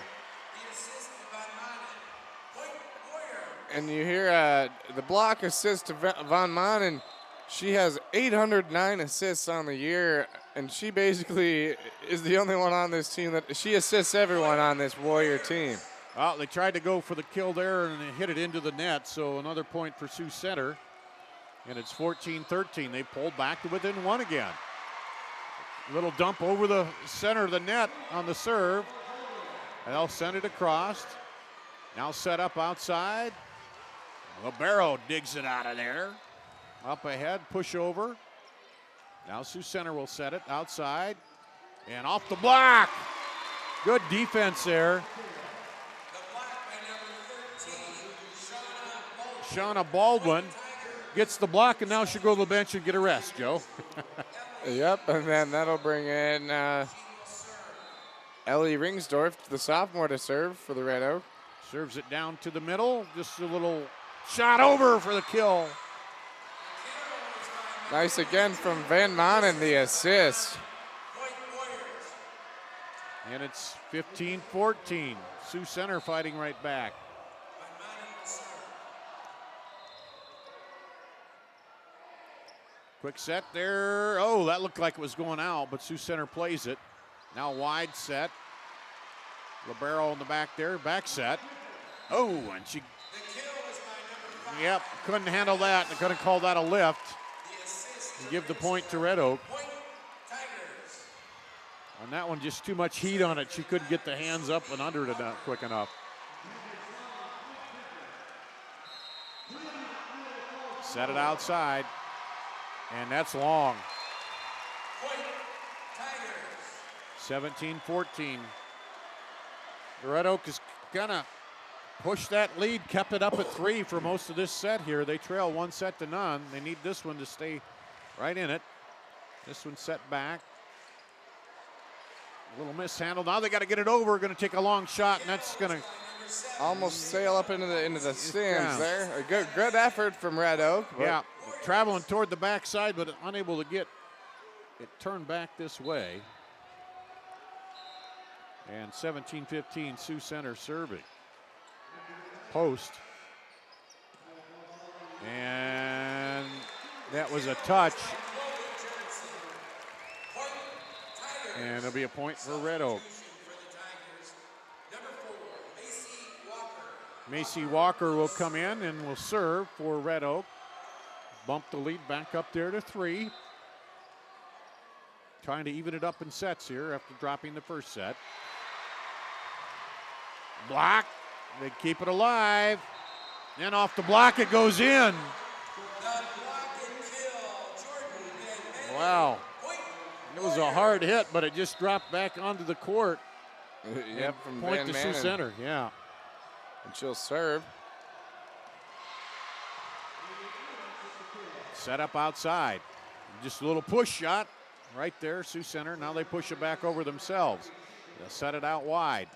And you hear the block assist to Van Manen. She has 809 assists on the year, and she basically is the only one on this team that she assists everyone on this Warrior team. Well, they tried to go for the kill there, and they hit it into the net, so another point for Sioux Center. And it's 14-13. They pulled back to within 1 again. Little dump over the center of the net on the serve. And they'll send it across. Now set up outside. Libero digs it out of there. Up ahead, push over. Now Sioux Center will set it outside. And off the block. Good defense there. Shauna Baldwin gets the block, and now she'll go to the bench and get a rest, Joe. Yep, and then that'll bring in Ellie Ringsdorf, the sophomore, to serve for the Red Oak. Serves it down to the middle. Just a little shot over for the kill. Nice again from Van Manen, the assist. And it's 15-14. Sioux Center fighting right back. Quick set there. Oh, that looked like it was going out, but Sioux Center plays it. Now wide set. Libero in the back there. Back set. Oh, and she. Yep, couldn't handle that. They couldn't call that a lift. And give the point to Red Oak. On that one, just too much heat on it. She couldn't get the hands up and under it quick enough. Set it outside. And that's long. 17-14. The Red Oak is gonna push that lead, kept it up at 3 for most of this set here. They trail 1-0. They need this one to stay right in it. This one set back. A little mishandled. Now they got to get it over. Going to take a long shot, and that's going to almost sail up into the stands there. A good effort from Red Oak. Yeah, traveling toward the backside, but unable to get it turned back this way. And 17-15, Sioux Center serving. Post. And that was a touch. And it'll be a point for Red Oak. Macy Walker will come in and will serve for Red Oak. Bump the lead back up there to 3. Trying to even it up in sets here after dropping the first set. Block. They keep it alive. And off the block it goes in. Wow. It was a hard hit, but it just dropped back onto the court. Yep, from point Van to Manen. Sioux Center, yeah. And she'll serve. Set up outside. Just a little push shot right there, Sioux Center. Now they push it back over themselves. They'll set it out wide.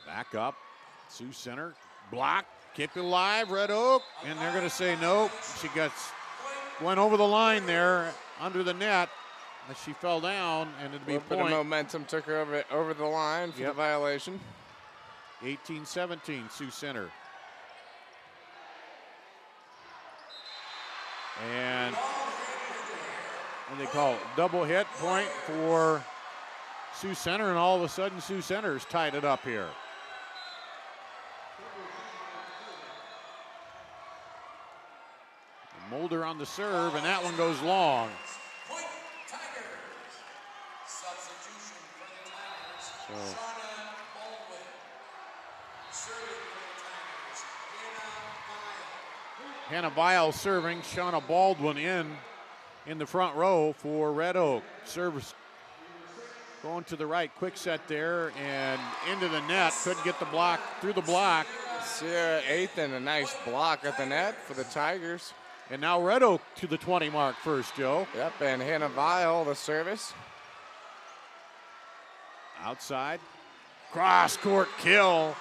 Back up, Sioux Center. Block, keep it alive, Red Oak. And they're going to say nope. She went over the line there under the net as she fell down, and it'd be a bit point. of momentum took her over the line for the violation. 18-17, Sioux Center. And what do they call it? Double hit point for Sioux Center, and all of a sudden Sioux Center's tied it up here. Mulder on the serve, and that one goes long. So Hannah Vile serving, Shauna Baldwin in the front row for Red Oak. Service going to the right, quick set there, and into the net. Couldn't get the block, through the block. Sierra Athan, a nice block at the net for the Tigers. And now Red Oak to the 20 mark first, Joe. Yep, and Hannah Vile, the service. Outside. Cross-court kill.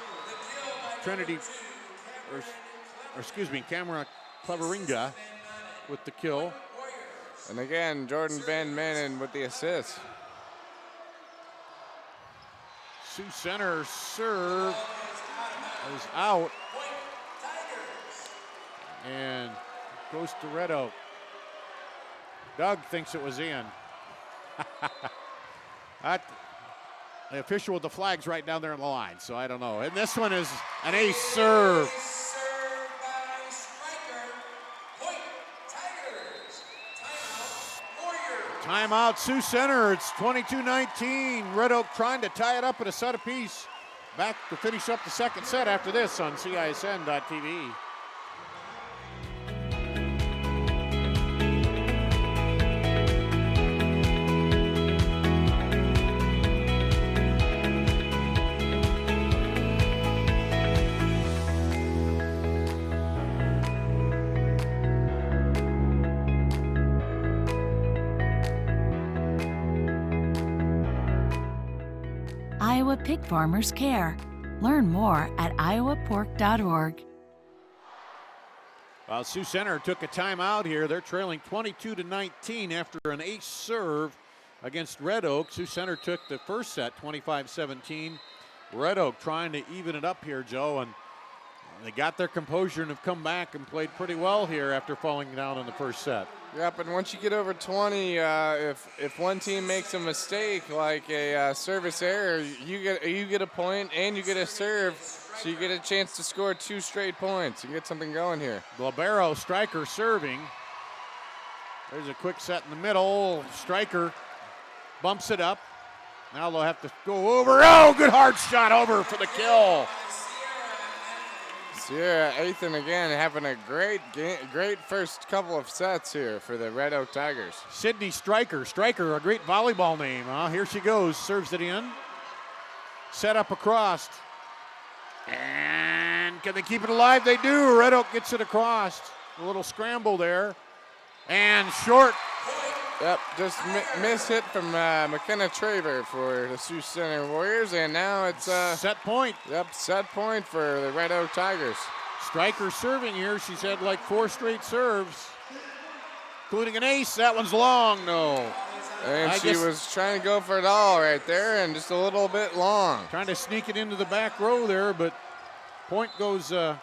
Trinity, Camera Cleveringa with the kill. And again, Jordan Van Manen with the assist. Sioux Center serve is out. And goes to Red Oak. Doug thinks it was in. The official with the flag's right down there on the line, so I don't know. And this one is an ace serve. Timeout, Sioux Center. It's 22-19. Red Oak trying to tie it up at a set apiece. Back to finish up the second set after this on CISN.TV. Iowa pig farmers care. Learn more at iowapork.org. Well, Sioux Center took a timeout here. They're trailing 22-19 after an ace serve against Red Oak. Sioux Center took the first set 25-17. Red Oak trying to even it up here, Joe, and they got their composure and have come back and played pretty well here after falling down in the first set. Yep, and once you get over 20, if one team makes a mistake like a service error, you get a point and you get a serve, so you get a chance to score 2 straight points and get something going here. Libero striker serving. There's a quick set in the middle. Striker bumps it up. Now they'll have to go over. Oh, good hard shot over for the kill. Sierra Ethan again having a great first couple of sets here for the Red Oak Tigers. Sydney Striker, a great volleyball name. Here she goes, serves it in. Set up across. And can they keep it alive? They do. Red Oak gets it across. A little scramble there. And short. Yep, just miss hit from McKenna Traver for the Sioux Center Warriors, and now it's set point. Yep, set point for the Red Oak Tigers. Striker serving here. She's had like 4 straight serves, including an ace. That one's long, no. And she was trying to go for it all right there, and just a little bit long. Trying to sneak it into the back row there, but point goes to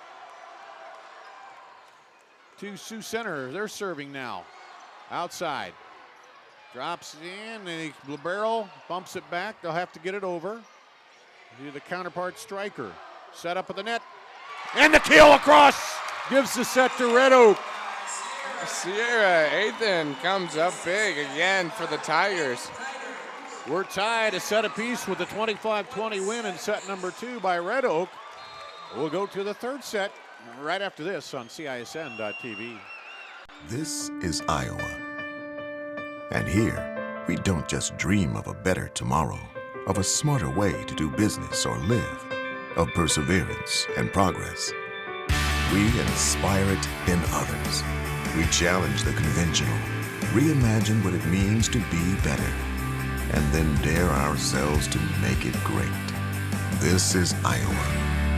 Sioux Center. They're serving now, outside. Drops in, and Libero bumps it back. They'll have to get it over. Do the counterpart Striker. Set up at the net. And the kill across gives the set to Red Oak. Sierra Ethan comes up big again for the Tigers. We're tied a set apiece with a 25-20 win in set number 2 by Red Oak. We'll go to the third set right after this on CISN.TV. This is Iowa. And here, we don't just dream of a better tomorrow, of a smarter way to do business or live, of perseverance and progress. We inspire it in others. We challenge the conventional, reimagine what it means to be better, and then dare ourselves to make it great. This is Iowa.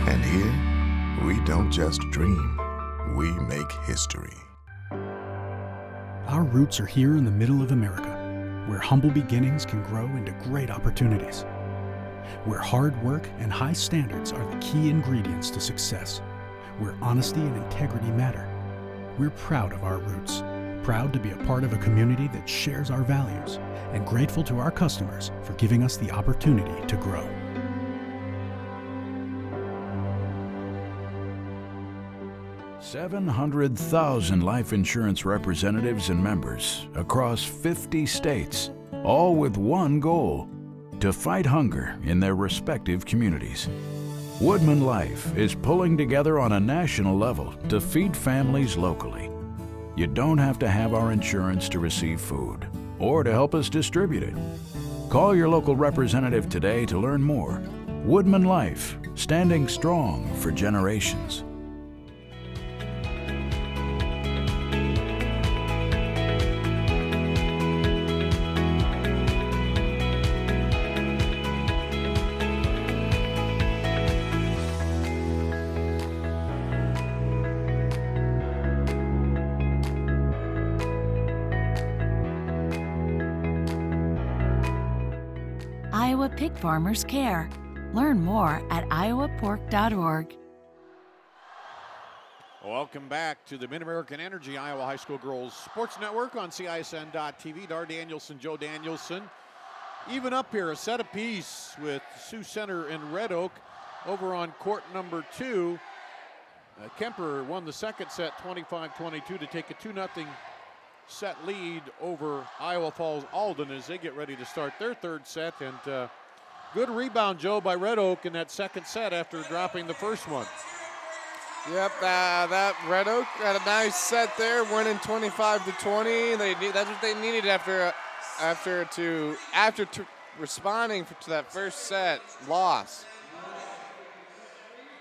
And here, we don't just dream, we make history. Our roots are here in the middle of America, where humble beginnings can grow into great opportunities, where hard work and high standards are the key ingredients to success, where honesty and integrity matter. We're proud of our roots, proud to be a part of a community that shares our values, and grateful to our customers for giving us the opportunity to grow. $700,000 life insurance representatives and members across 50 states, all with one goal: to fight hunger in their respective communities. Woodman Life is pulling together on a national level to feed families locally. You don't have to have our insurance to receive food or to help us distribute it. Call your local representative today to learn more. Woodman Life, standing strong for generations. Iowa pig farmers care. Learn more at iowapork.org. Welcome back to the Mid-American Energy Iowa High School Girls Sports Network on CISN.TV. Dar Danielson, Joe Danielson. Even up here, a set apiece with Sioux Center and Red Oak over on court number 2. Kemper won the second set 25-22 to take a 2-0 set lead over Iowa Falls Alden as they get ready to start their third set. And good rebound, Joe, by Red Oak in that second set after dropping the first one. Yep, that Red Oak had a nice set there, winning 25-20. That's what they needed after responding to that first set loss.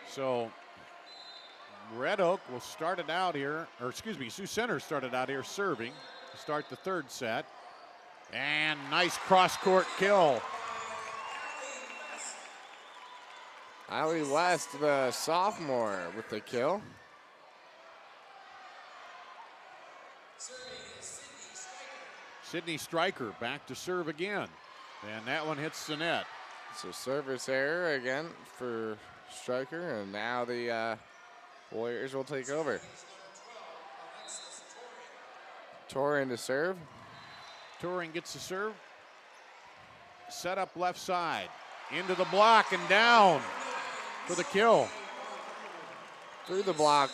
So Red Oak will start it out here, or excuse me, Sioux Center started out here serving to start the third set. And nice cross-court kill. Allie West, the sophomore, with the kill. Sydney Stryker back to serve again. And that one hits the net. So service error again for Stryker, and now the Warriors will take over. Torin to serve. Torin gets the serve. Set up left side. Into the block and down for the kill. Through the block.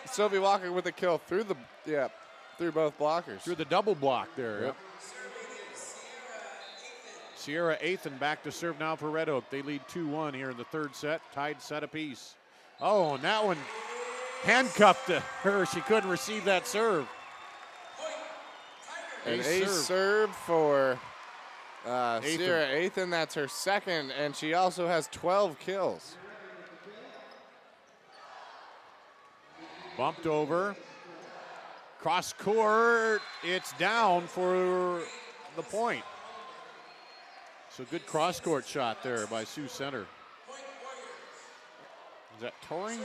Sylvie Walker with the kill through both blockers. Through the double block there. Yep. Sierra Athan back to serve now for Red Oak. They lead 2-1 here in the third set. Tied set apiece. Oh, and that one handcuffed her. She couldn't receive that serve. An ace serve for Sierra Athan. That's her second, and she also has 12 kills. Bumped over. Cross court. It's down for the point. So good cross court shot there by Sioux Center. Is that Toring?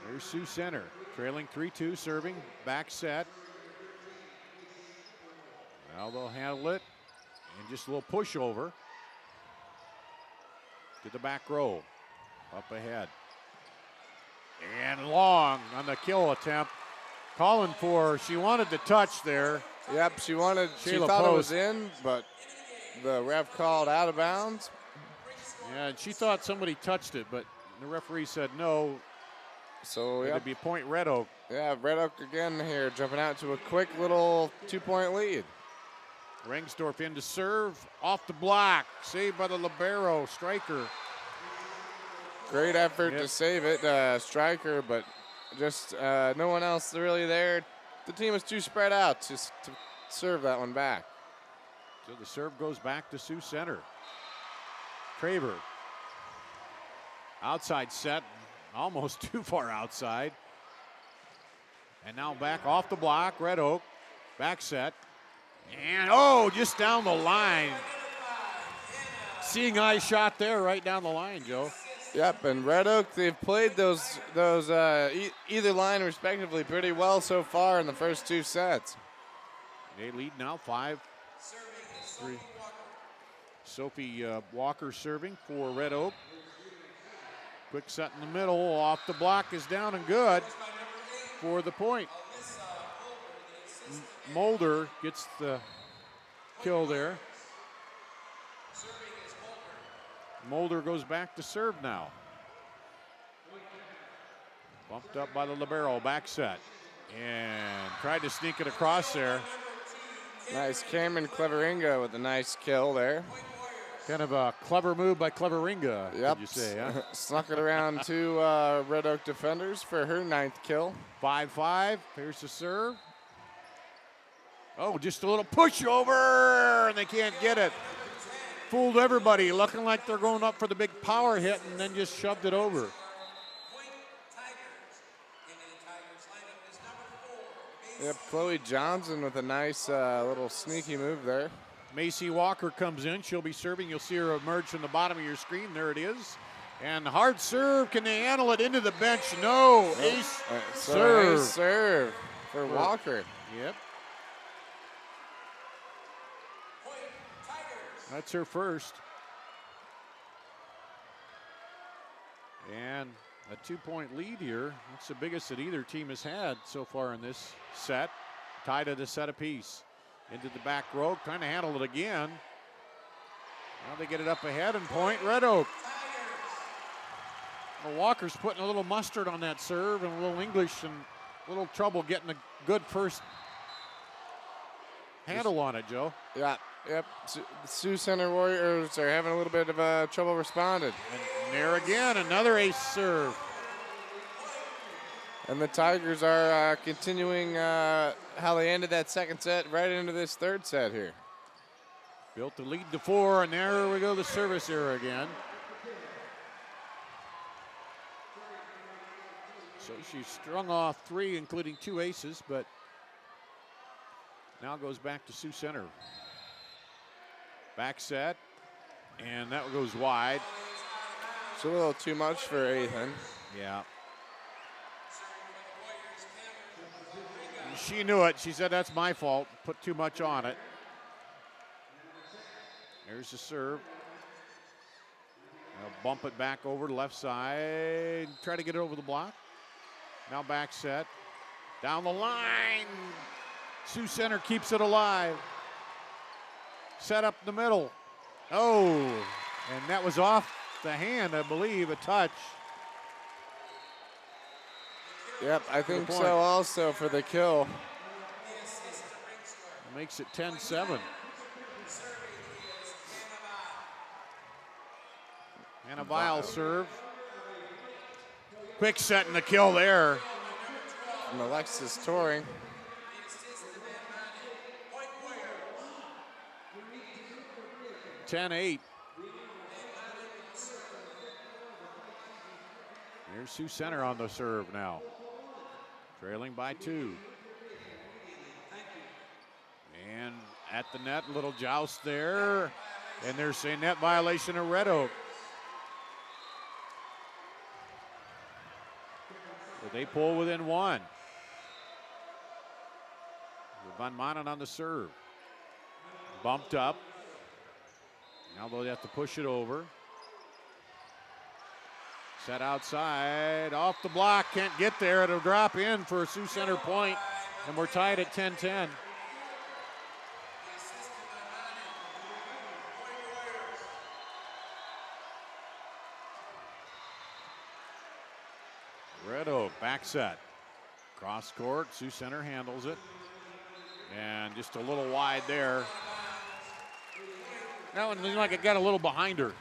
There's Sioux Center trailing 3-2, serving back set. Now they'll handle it and just a little pushover to the back row. Up ahead. And long on the kill attempt. Calling for, she wanted to touch there. Yep, she thought it was in, but the ref called out of bounds. Yeah, and she thought somebody touched it, but the referee said no. So it'd be point Red Oak. Yeah, Red Oak again here, jumping out to a quick little 2-point lead. Rengsdorf in to serve, off the block, saved by the libero, Stryker. Great effort to save it, Stryker, but just no one else really there. The team was too spread out to serve that one back. So the serve goes back to Sioux Center. Craver. Outside set, almost too far outside. And now back off the block, Red Oak. Back set. And just down the line. Seeing eye shot there right down the line, Joe. Yep, and Red Oak, they've played those either line respectively pretty well so far in the first two sets. They lead now 5-3. Sophie Walker serving for Red Oak. Quick set in the middle, off the block is down and good for the point. Mulder gets the kill there. Mulder goes back to serve now. Bumped up by the libero, back set. And tried to sneak it across there. Nice, Cameron Cleveringa with a nice kill there. Kind of a clever move by Cleveringa, yep. Would you say, huh? Snuck it around two Red Oak defenders for her 9th kill. 5-5, here's the serve. Oh, just a little pushover, and they can't get it. Fooled everybody, looking like they're going up for the big power hit, and then just shoved it over. Yep, Chloe Johnson with a nice little sneaky move there. Macy Walker comes in. She'll be serving. You'll see her emerge from the bottom of your screen. There it is. And hard serve. Can they handle it into the bench? No. Nope. Ace serve. Ace serve for Walker. Yep. That's her first. And a 2-point lead here. That's the biggest that either team has had so far in this set. Tied at a set apiece. Into the back row, trying to handle it again. Now they get it up ahead and point Red Oak. Well, Walker's putting a little mustard on that serve and a little English and a little trouble getting a good first handle on it, Joe. Yeah, yep. The Sioux Center Warriors are having a little bit of trouble responding. And there again, another ace serve. And the Tigers are continuing how they ended that second set right into this third set here. Built the lead to 4, and there we go, the service error again. So she's strung off 3, including 2 aces, but now goes back to Sioux Center. Back set, and that goes wide. It's a little too much for Ethan. Yeah. She knew it. She said, that's my fault. Put too much on it. There's the serve. Now bump it back over to left side. Try to get it over the block. Now back set. Down the line. Sioux Center keeps it alive. Set up the middle. Oh, and that was off the hand, I believe, a touch. Yep, I think so also for the kill. Makes it 10-7. And a Vile serve. Quick set and the kill there. From Alexis Touring. (10-8). Here's Sioux Center on the serve now. Trailing by 2. And at the net, little joust there. And there's a net violation of Red Oak. So they pull within 1. Van Manen on the serve. Bumped up. Now they'll have to push it over. Set outside, off the block, can't get there. It'll drop in for a Sioux Center point, and we're tied at 10-10. Red Oak, back set. Cross court, Sioux Center handles it. And just a little wide there. That one looked like it got a little behind her.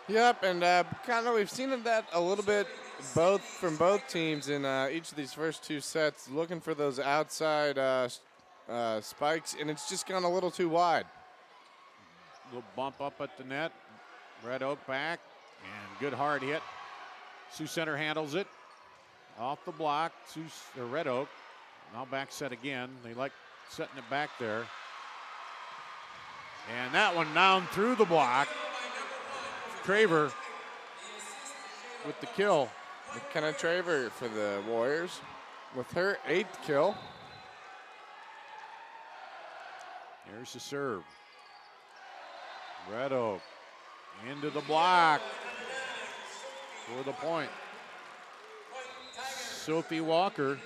Yep, and kind of we've seen that a little bit from both teams in each of these first 2 sets, looking for those outside spikes, and it's just gone a little too wide. Little bump up at the net. Red Oak back, and good hard hit. Sioux Center handles it. Off the block, Red Oak. Now back set again. They like setting it back there. And that one down through the block. Traver with the kill. McKenna Traver for the Warriors with her 8th kill. Here's the serve. Red Oak into the block for the point. Sophie Walker.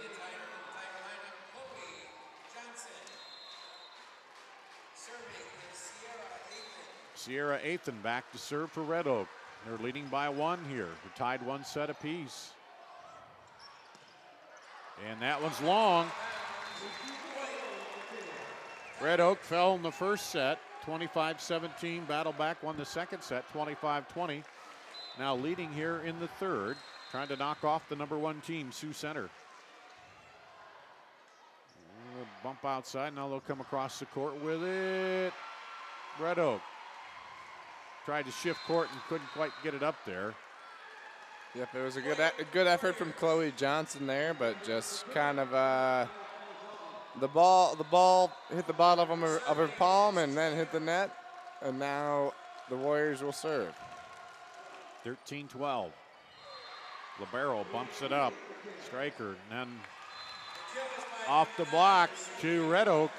Sierra Athan back to serve for Red Oak. They're leading by 1 here. They're tied 1 set apiece. And that one's long. Red Oak fell in the first set, 25-17. Battle back, won the second set, 25-20. Now leading here in the third, trying to knock off the number 1 team, Sioux Center. Bump outside, now they'll come across the court with it. Red Oak. Tried to shift court and couldn't quite get it up there. Yep, it was a good effort from Chloe Johnson there, but just kind of the ball hit the bottom of her palm and then hit the net, and now the Warriors will serve. 13-12. Libero bumps it up. Striker, and then off the block to Red Oak.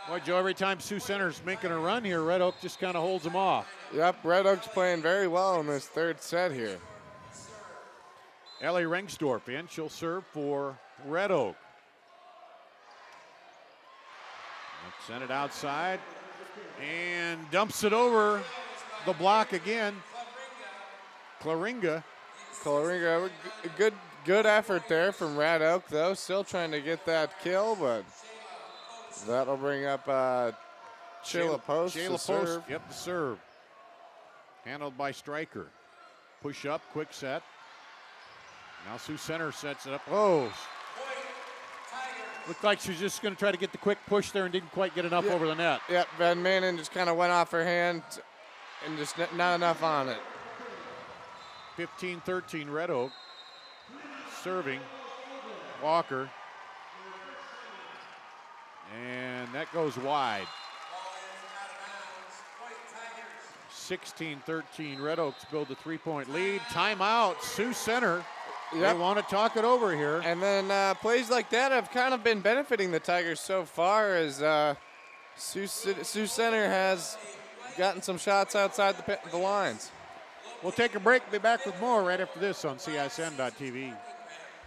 Boy, Joe, every time Sioux Center's making a run here, Red Oak just kind of holds them off. Yep, Red Oak's playing very well in this third set here. Ellie Rengsdorf in. She'll serve for Red Oak. Send it outside and dumps it over the block again. Claringa. Good effort there from Red Oak, though. Still trying to get that kill, but that'll bring up Shayla Post to serve. Yep, the serve. Handled by Stryker. Push up, quick set. Now Sioux Center sets it up. Oh. Looked like she was just going to try to get the quick push there and didn't quite get enough over the net. Yep, Van Manen just kind of went off her hand and just not enough on it. 15-13 Red Oak. Serving. Walker. And that goes wide. 16-13 Red Oaks build a 3-point lead. Timeout, Sioux Center. They want to talk it over here. And then plays like that have kind of been benefiting the Tigers so far, as Sioux Center has gotten some shots outside the lines. We'll take a break. Be back with more right after this on CISN.TV.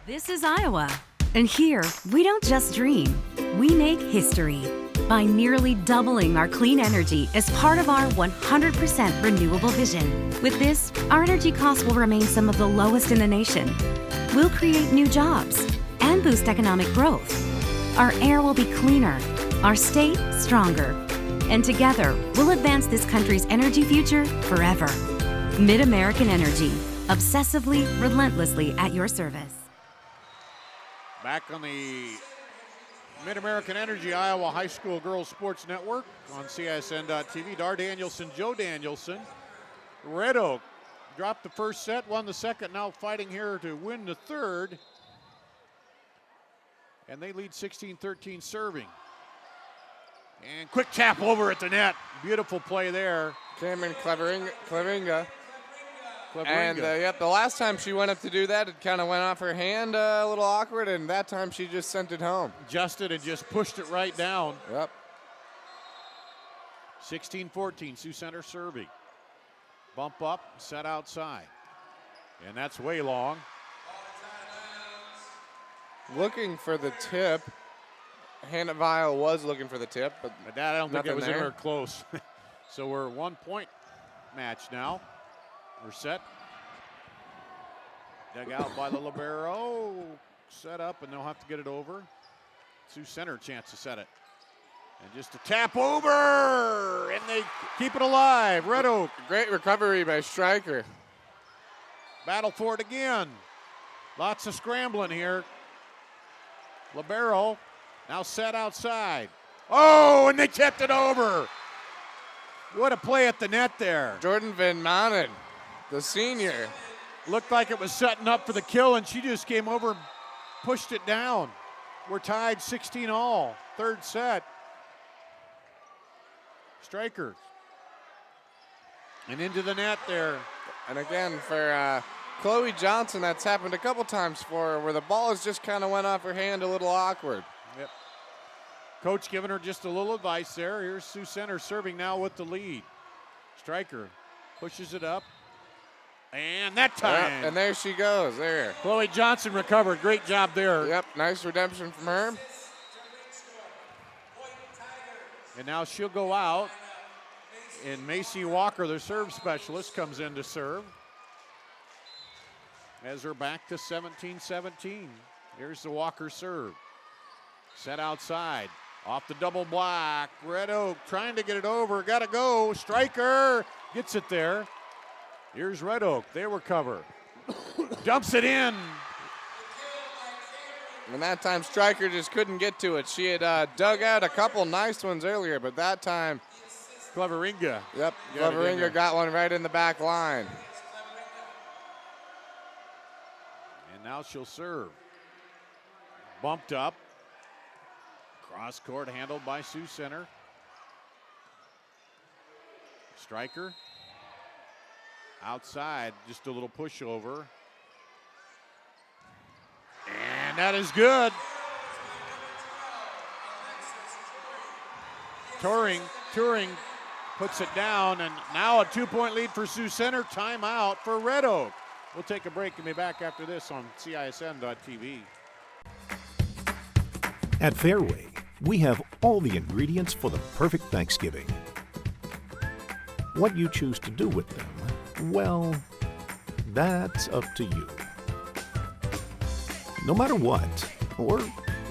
This is Iowa, and here we don't just dream, we make history by nearly doubling our clean energy as part of our 100% renewable vision. With this, our energy costs will remain some of the lowest in the nation. We'll create new jobs and boost economic growth. Our air will be cleaner, our state stronger, and together we'll advance this country's energy future forever. Mid-American Energy, obsessively, relentlessly at your service. Back on the Mid-American Energy Iowa High School Girls Sports Network on CISN.TV. Dar Danielson, Joe Danielson. Red Oak dropped the first set, won the second, now fighting here to win the third. And they lead 16-13 serving. And quick tap over at the net. Beautiful play there. Cameron Claringa. And the last time she went up to do that, it kind of went off her hand a little awkward, and that time she just sent it home. Adjusted and just pushed it right down. Yep. 16-14, Sioux Center serving. Bump up, set outside. And that's way long. Looking for the tip. Hannah Vile was looking for the tip, but I don't think it was there. anywhere close. So we're 1 point match now. We're set. Dug out by the libero. Set up, and they'll have to get it over. Sioux Center chance to set it. And just a tap over, and they keep it alive. Red Oak. Great recovery by Stryker. Battle for it again. Lots of scrambling here. Libero now set outside. Oh, and they tipped it over. What a play at the net there. Jordan Van Manen, the senior. Looked like it was setting up for the kill, and she just came over and pushed it down. We're tied 16-all, third set. Stryker. And into the net there. And again, for Chloe Johnson, that's happened a couple times for her, where the ball has just kind of went off her hand a little awkward. Yep. Coach giving her just a little advice there. Here's Sioux Center serving now with the lead. Stryker pushes it up. And that time. Yep, and there she goes, there. Chloe Johnson recovered. Great job there. Yep, nice redemption from her. And now she'll go out. And Macy Walker, their serve specialist, comes in to serve. As we're back to 17-17. Here's the Walker serve. Set outside. Off the double block. Red Oak trying to get it over. Got to go. Stryker gets it there. Here's Red Oak. They recover. Dumps it in. And that time Stryker just couldn't get to it. She had dug out a couple nice ones earlier, but that time. Cleveringa. Yep, Cleveringa got one right in the back line. And now she'll serve. Bumped up. Cross court handled by Sioux Center. Stryker. Outside, just a little pushover. And that is good. Turing puts it down, and now a 2-point lead for Sioux Center. Timeout for Red Oak. We'll take a break and be back after this on CISN.TV. At Fairway, we have all the ingredients for the perfect Thanksgiving. What you choose to do with them, well, that's up to you. No matter what or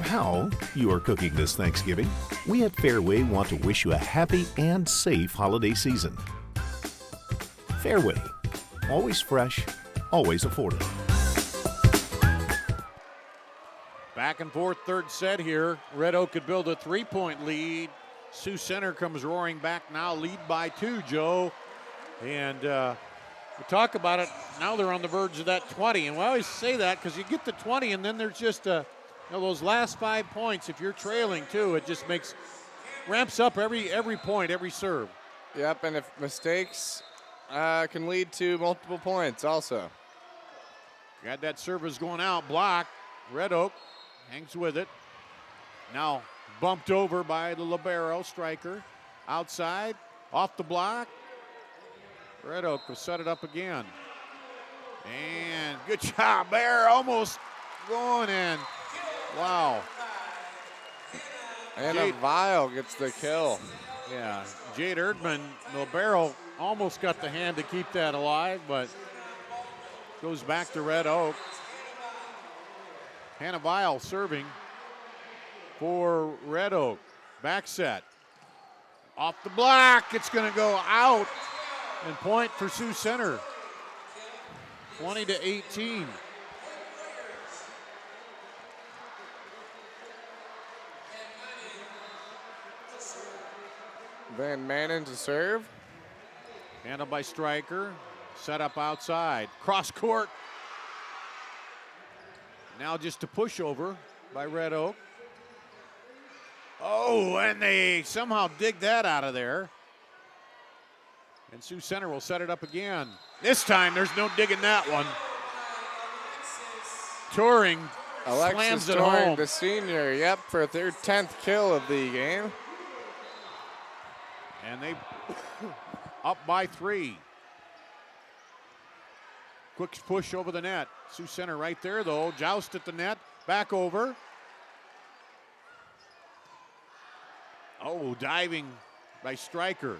how you are cooking this Thanksgiving, we at Fairway want to wish you a happy and safe holiday season. Fairway, always fresh, always affordable. Back and forth, third set here. Red Oak could build a 3-point lead. Sioux Center comes roaring back now, lead by 2, Joe. And we talk about it, now they're on the verge of that 20. And we always say that because you get the 20 and then there's just those last 5 points, if you're trailing too, it just ramps up every point, every serve. Yep, and if mistakes can lead to multiple points also. Got that service going out, blocked. Red Oak hangs with it. Now bumped over by the libero striker. Outside, off the block. Red Oak will set it up again. And good job there, almost going in. Wow. And Vile gets the kill. Yeah, Jade Erdman, the libero, almost got the hand to keep that alive, but goes back to Red Oak. Hannah Vile serving for Red Oak. Back set. Off the block, it's going to go out and point for Sioux Center. 20-18. Van Manen to serve. Handled by Stryker. Set up outside. Cross court. Now just a pushover by Red Oak. Oh, and they somehow dig that out of there. And Sioux Center will set it up again. This time there's no digging that one. Turing slams it Turing, home. the senior, yep, for their 10th kill of the game. And they up by 3. Quick push over the net. Sioux Center right there, though. Joust at the net. Back over. Oh, diving by Stryker.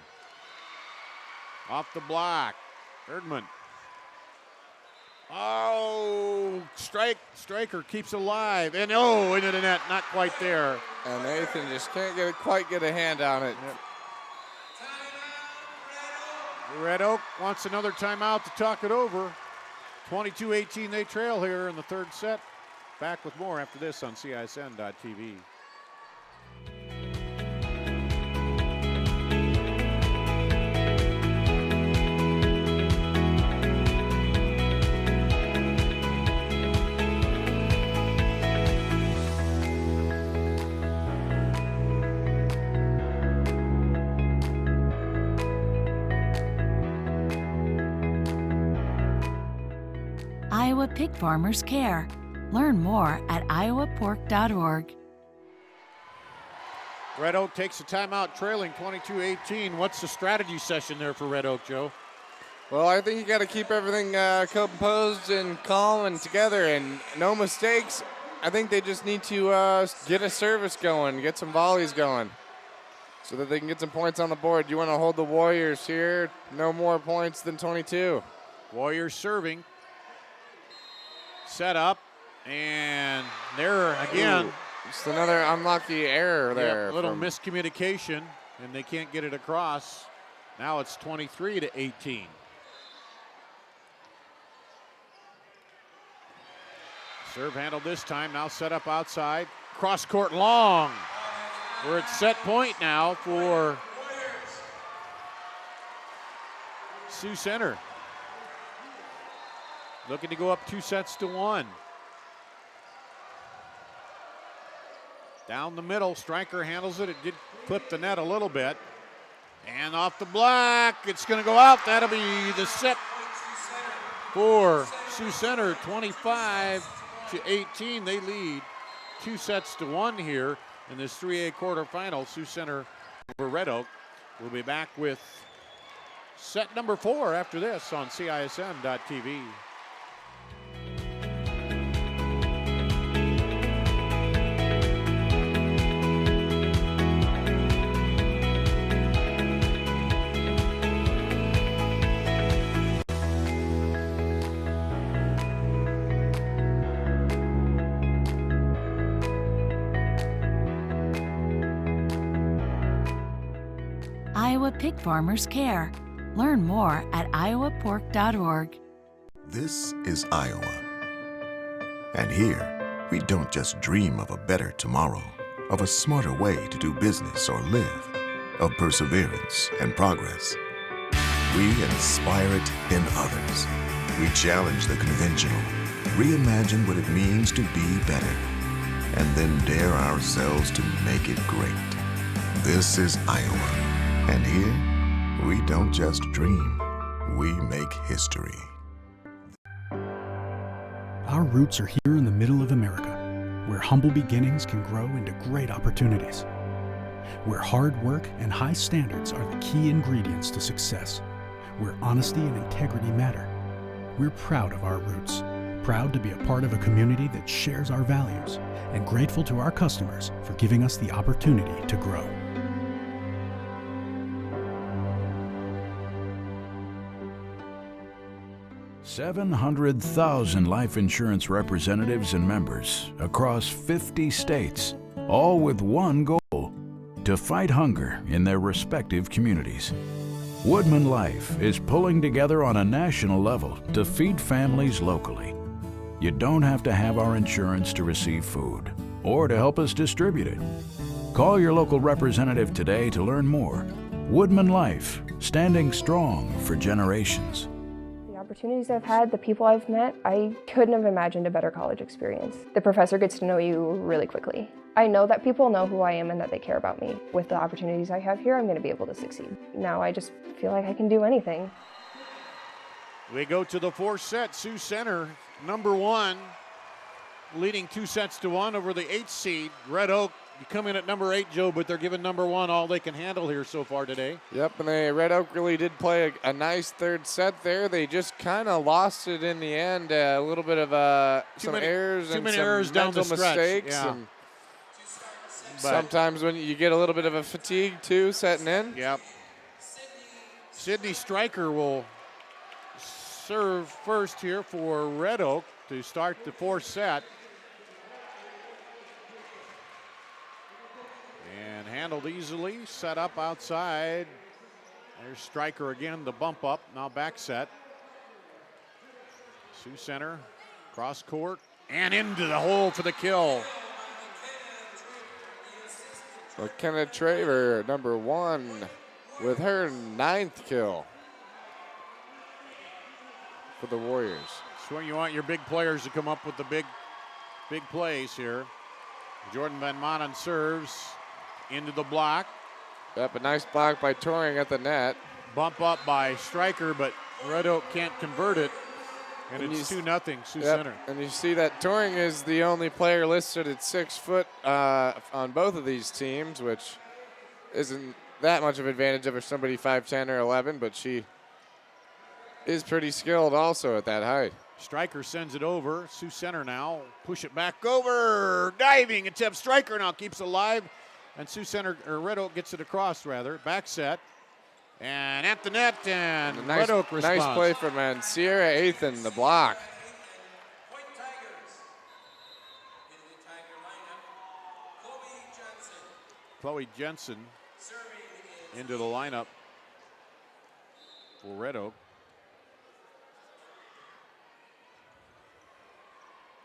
Off the block. Erdman. Oh, Stryker keeps alive. And into the net. Not quite there. And Nathan just can't quite get a hand on it. Yep. Red Oak wants another timeout to talk it over. 22-18 they trail here in the third set. Back with more after this on CISN.TV. Iowa pig farmers care. Learn more at iowapork.org. Red Oak takes a timeout trailing 22-18. What's the strategy session there for Red Oak, Joe? Well, I think you got to keep everything composed and calm and together and no mistakes. I think they just need to get a service going, get some volleys going so that they can get some points on the board. You want to hold the Warriors here. No more points than 22. Warriors serving. Set up. And there again. Ooh, just another unlucky error there. Yep, a little miscommunication, and they can't get it across. Now it's 23-18. Serve handled this time, now set up outside. Cross court long. We're at set point now for Sioux Center. Looking to go up 2-1. Down the middle, Stryker handles it. It did clip the net a little bit. And off the block, it's going to go out. That'll be the set for Sioux Center, 25-18. They lead 2-1 here in this 3A quarterfinal. Sioux Center over Red Oak. We'll be back with set number 4 after this on CISN.TV. Iowa pig farmers care. Learn more at iowapork.org. This is Iowa. And here, we don't just dream of a better tomorrow, of a smarter way to do business or live, of perseverance and progress. We inspire it in others. We challenge the conventional, reimagine what it means to be better, and then dare ourselves to make it great. This is Iowa. And here, we don't just dream, we make history. Our roots are here in the middle of America, where humble beginnings can grow into great opportunities, where hard work and high standards are the key ingredients to success, where honesty and integrity matter. We're proud of our roots, proud to be a part of a community that shares our values, and grateful to our customers for giving us the opportunity to grow. $700,000 life insurance representatives and members across 50 states, all with one goal: to fight hunger in their respective communities. Woodman Life is pulling together on a national level to feed families locally. You don't have to have our insurance to receive food or to help us distribute it. Call your local representative today to learn more. Woodman Life, standing strong for generations. The opportunities I've had, the people I've met, I couldn't have imagined a better college experience. The professor gets to know you really quickly. I know that people know who I am and that they care about me. With the opportunities I have here, I'm going to be able to succeed. Now I just feel like I can do anything. We go to the fourth set. Sioux Center, number 1, leading 2-1 over the 8th seed. Red Oak, you come in at number 8, Joe, but they're giving number 1 all they can handle here so far today. Yep, and Red Oak really did play a nice third set there. They just kind of lost it in the end. A little bit of some errors and some errors down mental the stretch. mistakes. Yeah. And sometimes when you get a little bit of a fatigue too setting in. Yep. Sydney Stryker will serve first here for Red Oak to start the fourth set. And handled easily, set up outside. There's Stryker again, the bump up, now back set. Sioux Center, cross court, and into the hole for the kill. McKenna Traver, number 1, with her 9th kill for the Warriors. That's when you want your big players to come up with the big plays here. Jordan Van Manen serves into the block. Yep, a nice block by Turing at the net. Bump up by Stryker, but Red Oak can't convert it. And it's 2-0 Sioux Center. And you see that Turing is the only player listed at 6 foot on both of these teams, which isn't that much of an advantage over somebody 5'10 or 11, but she is pretty skilled also at that height. Stryker sends it over. Sioux Center now push it back over. Diving attempt. Stryker now keeps it alive. And Sioux Center, or Red Oak gets it across rather. Back set. And at the net, and Red Oak responds. Nice play from Sierra Athan, the block. Chloe Jensen into the lineup for Red Oak.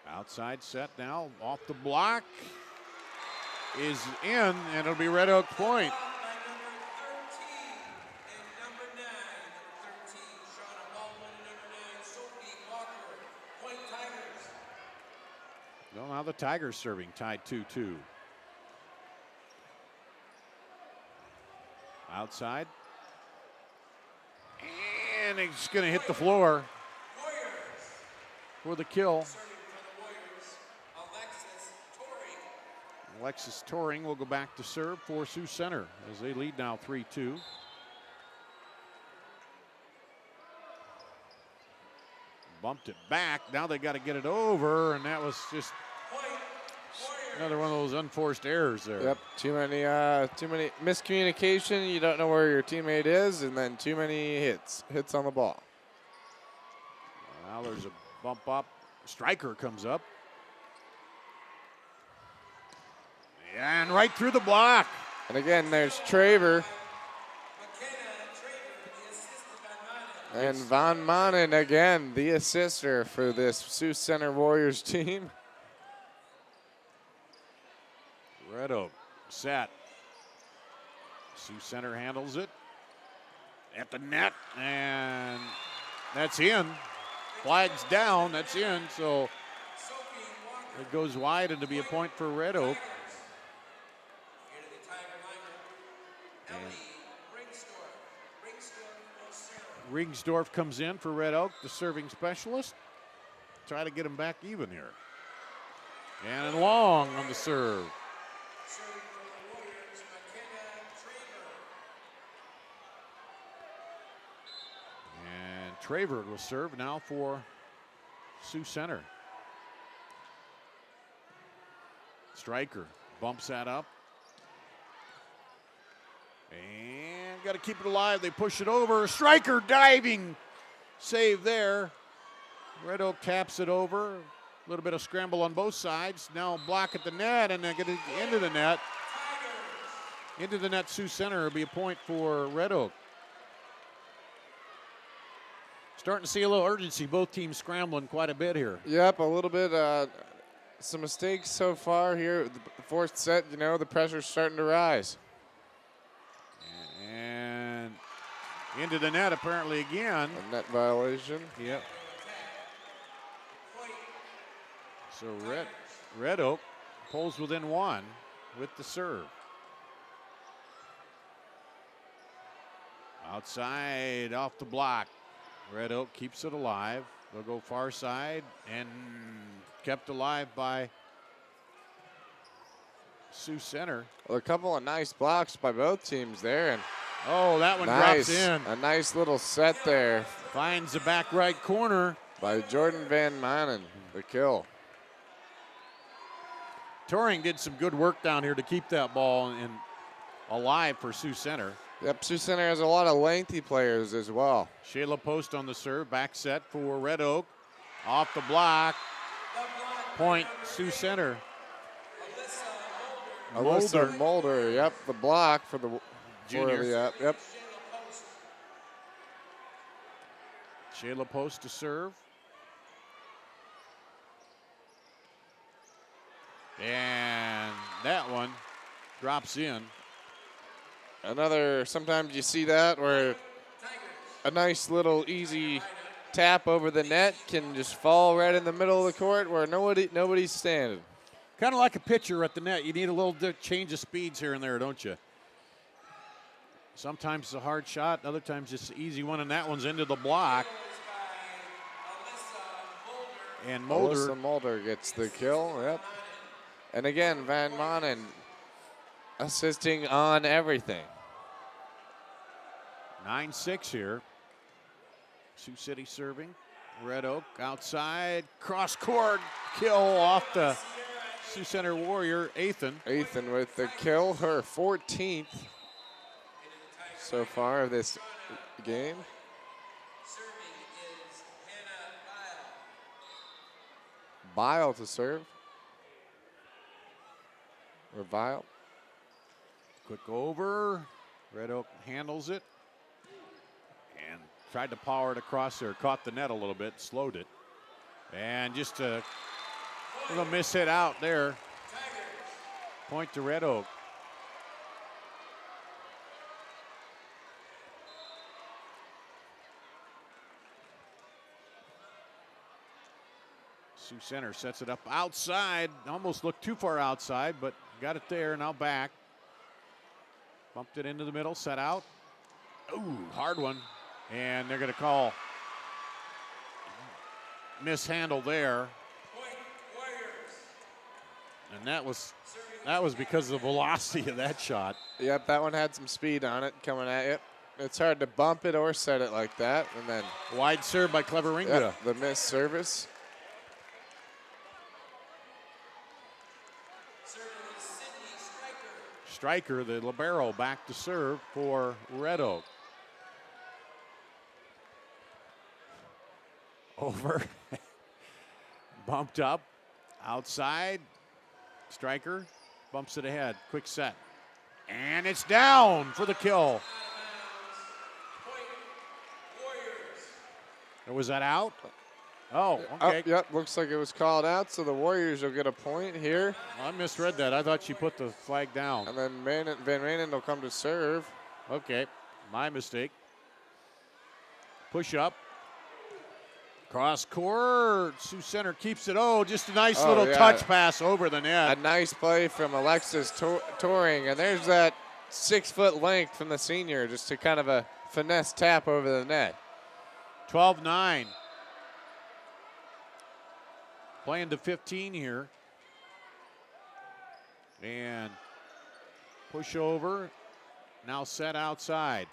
Outside set now, off the block, is in, and it'll be Red Oak point. Well, now the Tigers serving, tied 2-2. Outside. And he's going to hit the floor for the kill. Alexis Turing will go back to serve for Sioux Center as they lead now 3-2. Bumped it back. Now they got to get it over, and that was just another one of those unforced errors there. Yep, too many miscommunication. You don't know where your teammate is, and then too many hits on the ball. Now there's a bump up. Stryker comes up. And right through the block. And again, there's Traver. And Von Manen again, the assister for this Sioux Center Warriors team. Red Oak set. Sioux Center handles it at the net, and that's in. Flag's down, that's in, so it goes wide and to be a point for Red Oak. Ringsdorf comes in for Red Oak, the serving specialist. Try to get him back even here. And long on the serve. And Traver will serve now for Sioux Center. Stryker bumps that up. And got to keep it alive. They push it over. Stryker diving save there. Red Oak taps it over. A little bit of scramble on both sides. Now block at the net, and they get it into the net. Into the net, Sioux Center will be a point for Red Oak. Starting to see a little urgency. Both teams scrambling quite a bit here. Yep, a little bit. Some mistakes so far here. The fourth set, you know, the pressure's starting to rise. And into the net apparently again. A net violation. Yep. So Red Oak pulls within one with the serve. Outside off the block. Red Oak keeps it alive. They'll go far side and kept alive by Sioux Center. Well, a couple of nice blocks by both teams there. And oh, that one nice, drops in. A nice little set there. Finds the back right corner. By Jordan Van Manen, the kill. Turing did some good work down here to keep that ball alive for Sioux Center. Yep, Sioux Center has a lot of lengthy players as well. Shayla Post on the serve, back set for Red Oak. Off the block. Point, Sioux Center. Alyssa Mulder, yep, the block for the junior. Yep. Shayla Post to serve. And that one drops in. Sometimes you see that where a nice little easy tap over the net can just fall right in the middle of the court where nobody's standing. Kind of like a pitcher at the net. You need a little change of speeds here and there, don't you? Sometimes it's a hard shot, other times it's an easy one, and that one's into the block. And Alyssa Mulder gets the kill, yep. And again, Van Manen assisting on everything. 9-6 here. Sioux City serving. Red Oak outside. Cross court kill off the Sioux Center Warrior, Athan. Athan with the kill, her 14th so far of this game. Bile to serve. Or Vile. Quick over. Red Oak handles it. And tried to power it across there. Caught the net a little bit, slowed it. And just a little miss hit out there. Point to Red Oak. Sioux Center sets it up outside. Almost looked too far outside, but got it there. Now back. Bumped it into the middle, set out. Ooh, hard one. And they're going to call mishandle there. And that was because of the velocity of that shot. Yep, that one had some speed on it coming at you. It's hard to bump it or set it like that. And then wide serve by Clever Ringa. Yep, the missed service. Stryker, the libero, back to serve for Red Oak. Over. Bumped up. Outside. Stryker bumps it ahead. Quick set. And it's down for the kill. Or was that out? Oh, okay. Yep, looks like it was called out, so the Warriors will get a point here. Well, I misread that. I thought she put the flag down. And then Van Manen will come to serve. Okay, my mistake. Push up. Cross court. Sioux Center keeps it. Oh, just a nice little touch pass over the net. A nice play from Alexis Touring, and there's that 6-foot length from the senior, just to kind of a finesse tap over the net. 12-9. Playing to 15 here. And push over. Now set outside.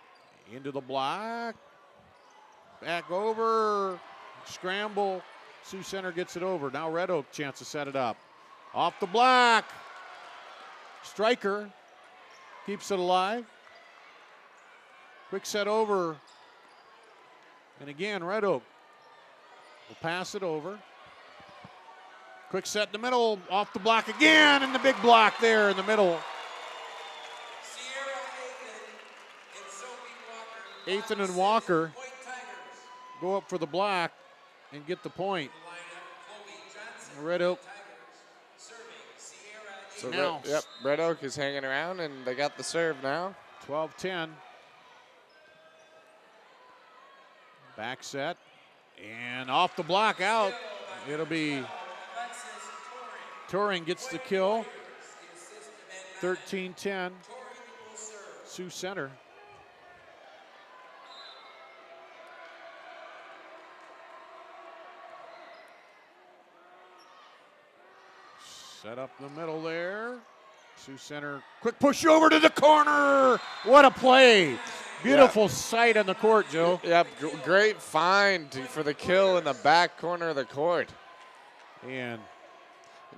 Into the block. Back over. Scramble. Sioux Center gets it over. Now Red Oak chance to set it up. Off the block. Stryker keeps it alive. Quick set over. And again, Red Oak will pass it over. Quick set in the middle, off the block again, and the big block there in the middle. Athan and Walker go up for the block and get the point. Red Oak. So Red Oak is hanging around, and they got the serve now. 12-10. Back set, and off the block out. It'll be Touring gets the kill. 13-10. Sioux Center. Set up in the middle there. Sioux Center, quick push over to the corner. What a play. Beautiful sight on the court, Joe. Yep, great find for the kill in the back corner of the court. And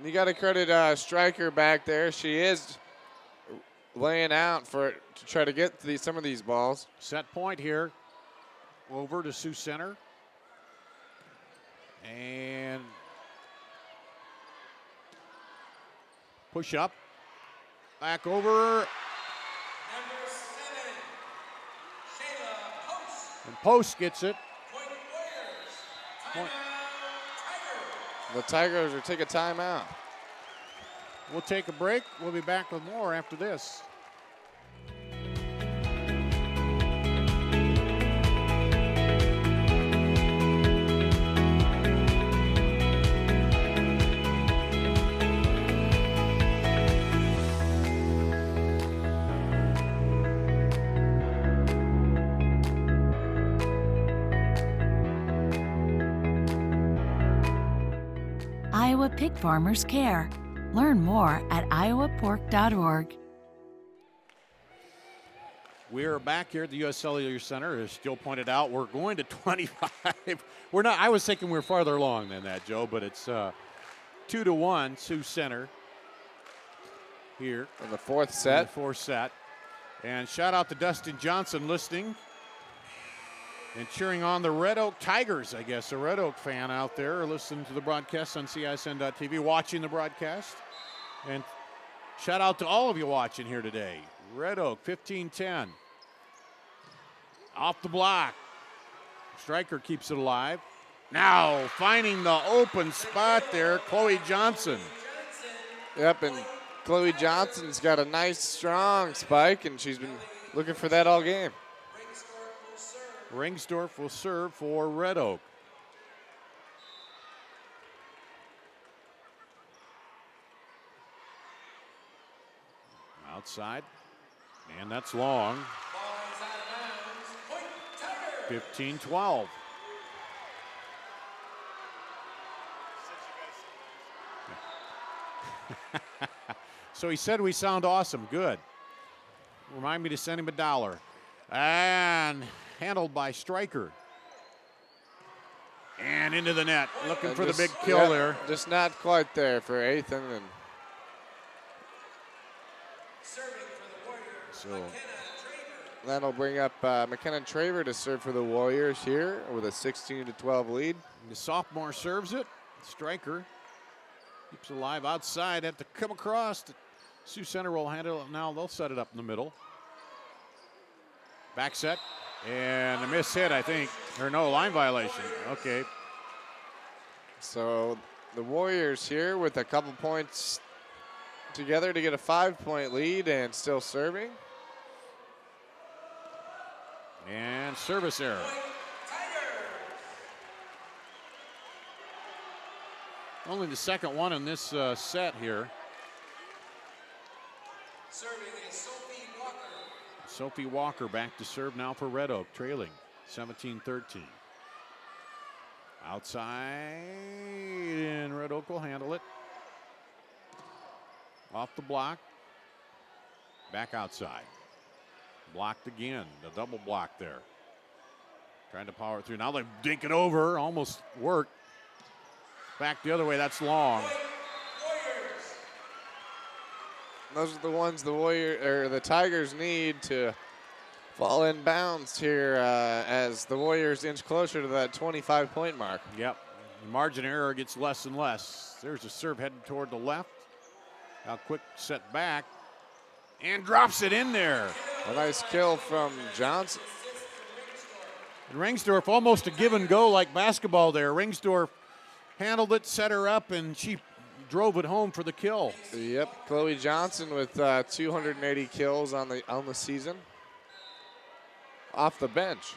you got to credit Stryker back there. She is laying out to try to get some of these balls. Set point here. Over to Sioux Center. And push up. Back over. And Post gets it. Point. The Tigers will take a timeout. We'll take a break. We'll be back with more after this. Iowa pig farmers care. Learn more at iowapork.org. We're back here at the U.S. Cellular Center. As Joe pointed out, we're going to 25. We're not. I was thinking we were farther along than that, Joe, but it's 2-1 Sioux Center here in the fourth set. And shout out to Dustin Johnson listening and cheering on the Red Oak Tigers, I guess. A Red Oak fan out there listening to the broadcast on CISN.TV, watching the broadcast. And shout out to all of you watching here today. Red Oak, 15-10. Off the block. Stryker keeps it alive. Now finding the open spot there, Chloe Johnson. Yep, and Chloe Johnson's got a nice, strong spike, and she's been looking for that all game. Ringsdorf will serve for Red Oak. Outside, and that's long. 15-12. So he said we sound awesome. Good. Remind me to send him $1. And handled by Stryker. And into the net, looking for the big kill there. Just not quite there for Athan. And so that'll bring up McKenna Traver to serve for the Warriors here with a 16-12 lead. The sophomore serves it. Stryker keeps it alive outside. Have to come across. Sioux Center will handle it now. They'll set it up in the middle. Back set. And a miss hit, I think. Or no, line violation. Okay. So the Warriors here with a couple points together to get a 5-point lead and still serving. And service error. Only the second one in this set here. Serving is Sophie Walker. Sophie Walker back to serve now for Red Oak, trailing 17-13. Outside, and Red Oak will handle it. Off the block. Back outside. Blocked again, the double block there. Trying to power it through. Now they dink it over, almost worked. Back the other way, that's long. Those are the ones the Tigers need to fall in bounds here as the Warriors inch closer to that 25-point mark. Yep, the margin of error gets less and less. There's a serve headed toward the left. Now quick set back and drops it in there. A nice kill from Johnson. And Ringsdorf almost a give and go like basketball there. Ringsdorf handled it, set her up, and she drove it home for the kill. Yep, Chloe Johnson with 280 kills on the season. Off the bench.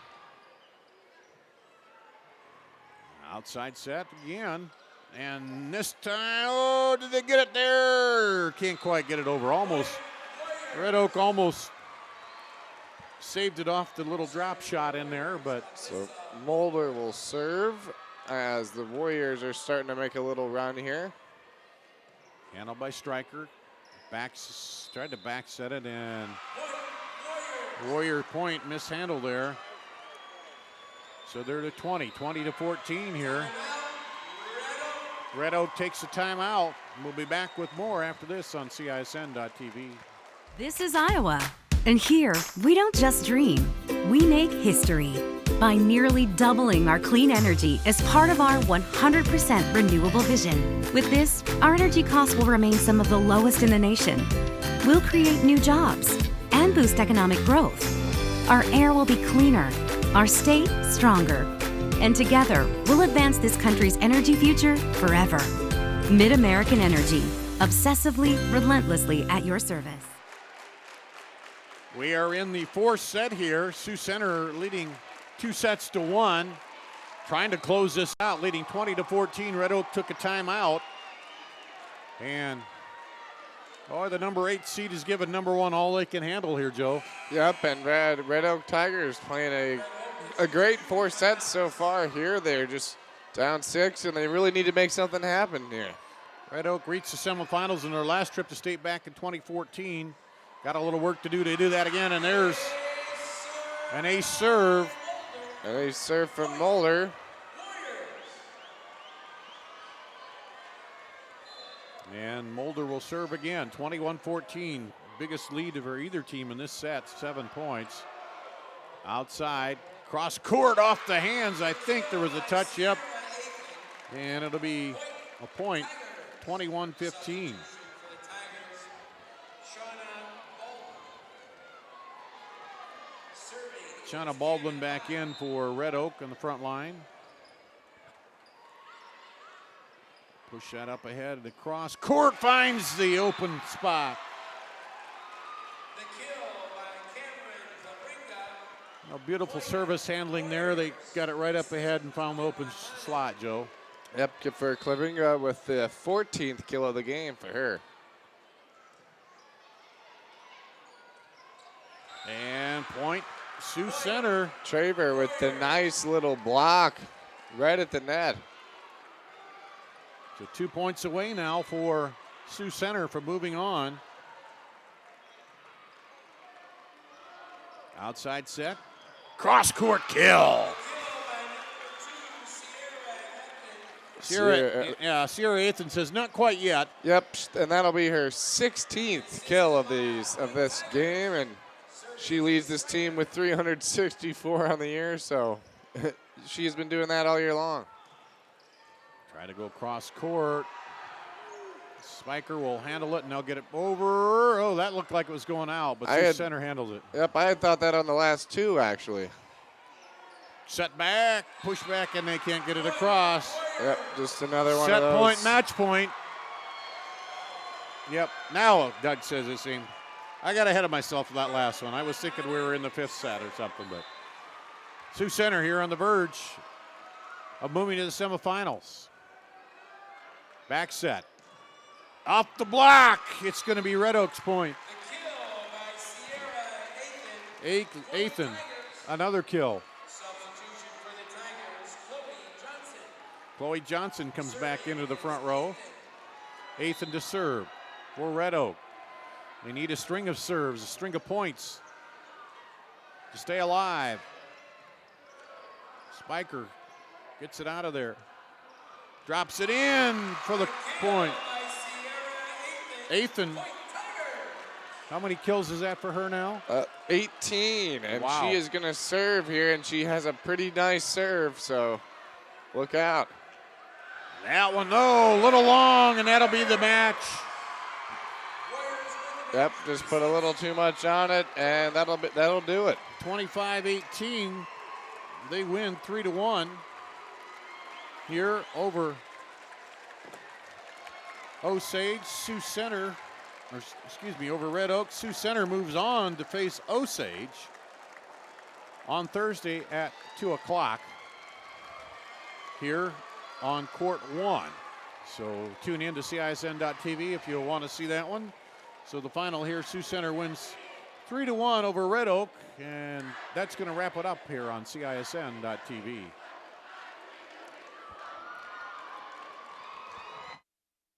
Outside set again. And this time, oh, did they get it there? Can't quite get it over. Almost. Red Oak almost saved it off the little drop shot in there, but. So Mulder will serve as the Warriors are starting to make a little run here. Handled by Stryker. Tried to back set it, and Warrior point mishandled there. So they're to 20-14 here. Red Oak takes a timeout. We'll be back with more after this on CISN.TV. This is Iowa, and here we don't just dream, we make history by nearly doubling our clean energy as part of our 100% renewable vision. With this, our energy costs will remain some of the lowest in the nation. We'll create new jobs and boost economic growth. Our air will be cleaner, our state stronger, and together we'll advance this country's energy future forever. Mid-American Energy, obsessively, relentlessly at your service. We are in the fourth set here. Sioux Center leading 2-1. Trying to close this out, leading 20-14. Red Oak took a timeout. And the number 8 seed is giving number 1 all they can handle here, Joe. Yep, and Red Oak Tigers playing a great 4 sets so far here. They're just down 6, and they really need to make something happen here. Red Oak reached the semifinals in their last trip to state back in 2014. Got a little work to do to do that again, and there's an ace serve. An ace serve from Mulder. And Mulder will serve again, 21-14. Biggest lead for either team in this set, 7 points. Outside, cross court off the hands. I think there was a touch, yep. And it'll be a point, 21-15. Shauna Baldwin back in for Red Oak on the front line. Push that up ahead. The cross court finds the open spot. A beautiful service handling there. They got it right up ahead and found the open slot, Joe. Yep, good for Clavinga with the 14th kill of the game for her. And point, Sioux Center. Traver with the nice little block right at the net. So 2 points away now for Sioux Center for moving on. Outside set. Cross court kill. Sierra Athan says not quite yet. Yep, and that'll be her 16th kill of this game, and she leads this team with 364 on the year, so she's been doing that all year long. Try to go cross court. Spiker will handle it, and they'll get it over. Oh, that looked like it was going out, but Sioux Center handles it. Yep, I had thought that on the last 2, actually. Set back, push back, and they can't get it across. Yep, just another one Set of those. point, match point. Yep, now Doug says it seemed. I got ahead of myself with that last one. I was thinking we were in the 5th set or something, but Sioux Center here on the verge of moving to the semifinals. Back set. Off the block. It's going to be Red Oak's point. Athan, another kill. Substitution for the Tigers, Chloe Johnson. Chloe Johnson comes back into the front row. Athan to serve for Red Oak. They need a string of serves, a string of points to stay alive. Spiker gets it out of there. Drops it in for the point. Athan. How many kills is that for her now? 18, and wow. she is going to serve here, and she has a pretty nice serve, so look out. That one, though, a little long, and that'll be the match. Yep, just put a little too much on it, and that'll do it. 25-18, they win 3-1 here over Osage. Sioux Center, or excuse me, over Red Oak. Sioux Center moves on to face Osage on Thursday at 2 o'clock here on Court 1. So tune in to CISN.tv if you want to see that one. So the final here, Sioux Center wins 3-1 over Red Oak, and that's going to wrap it up here on CISN.tv.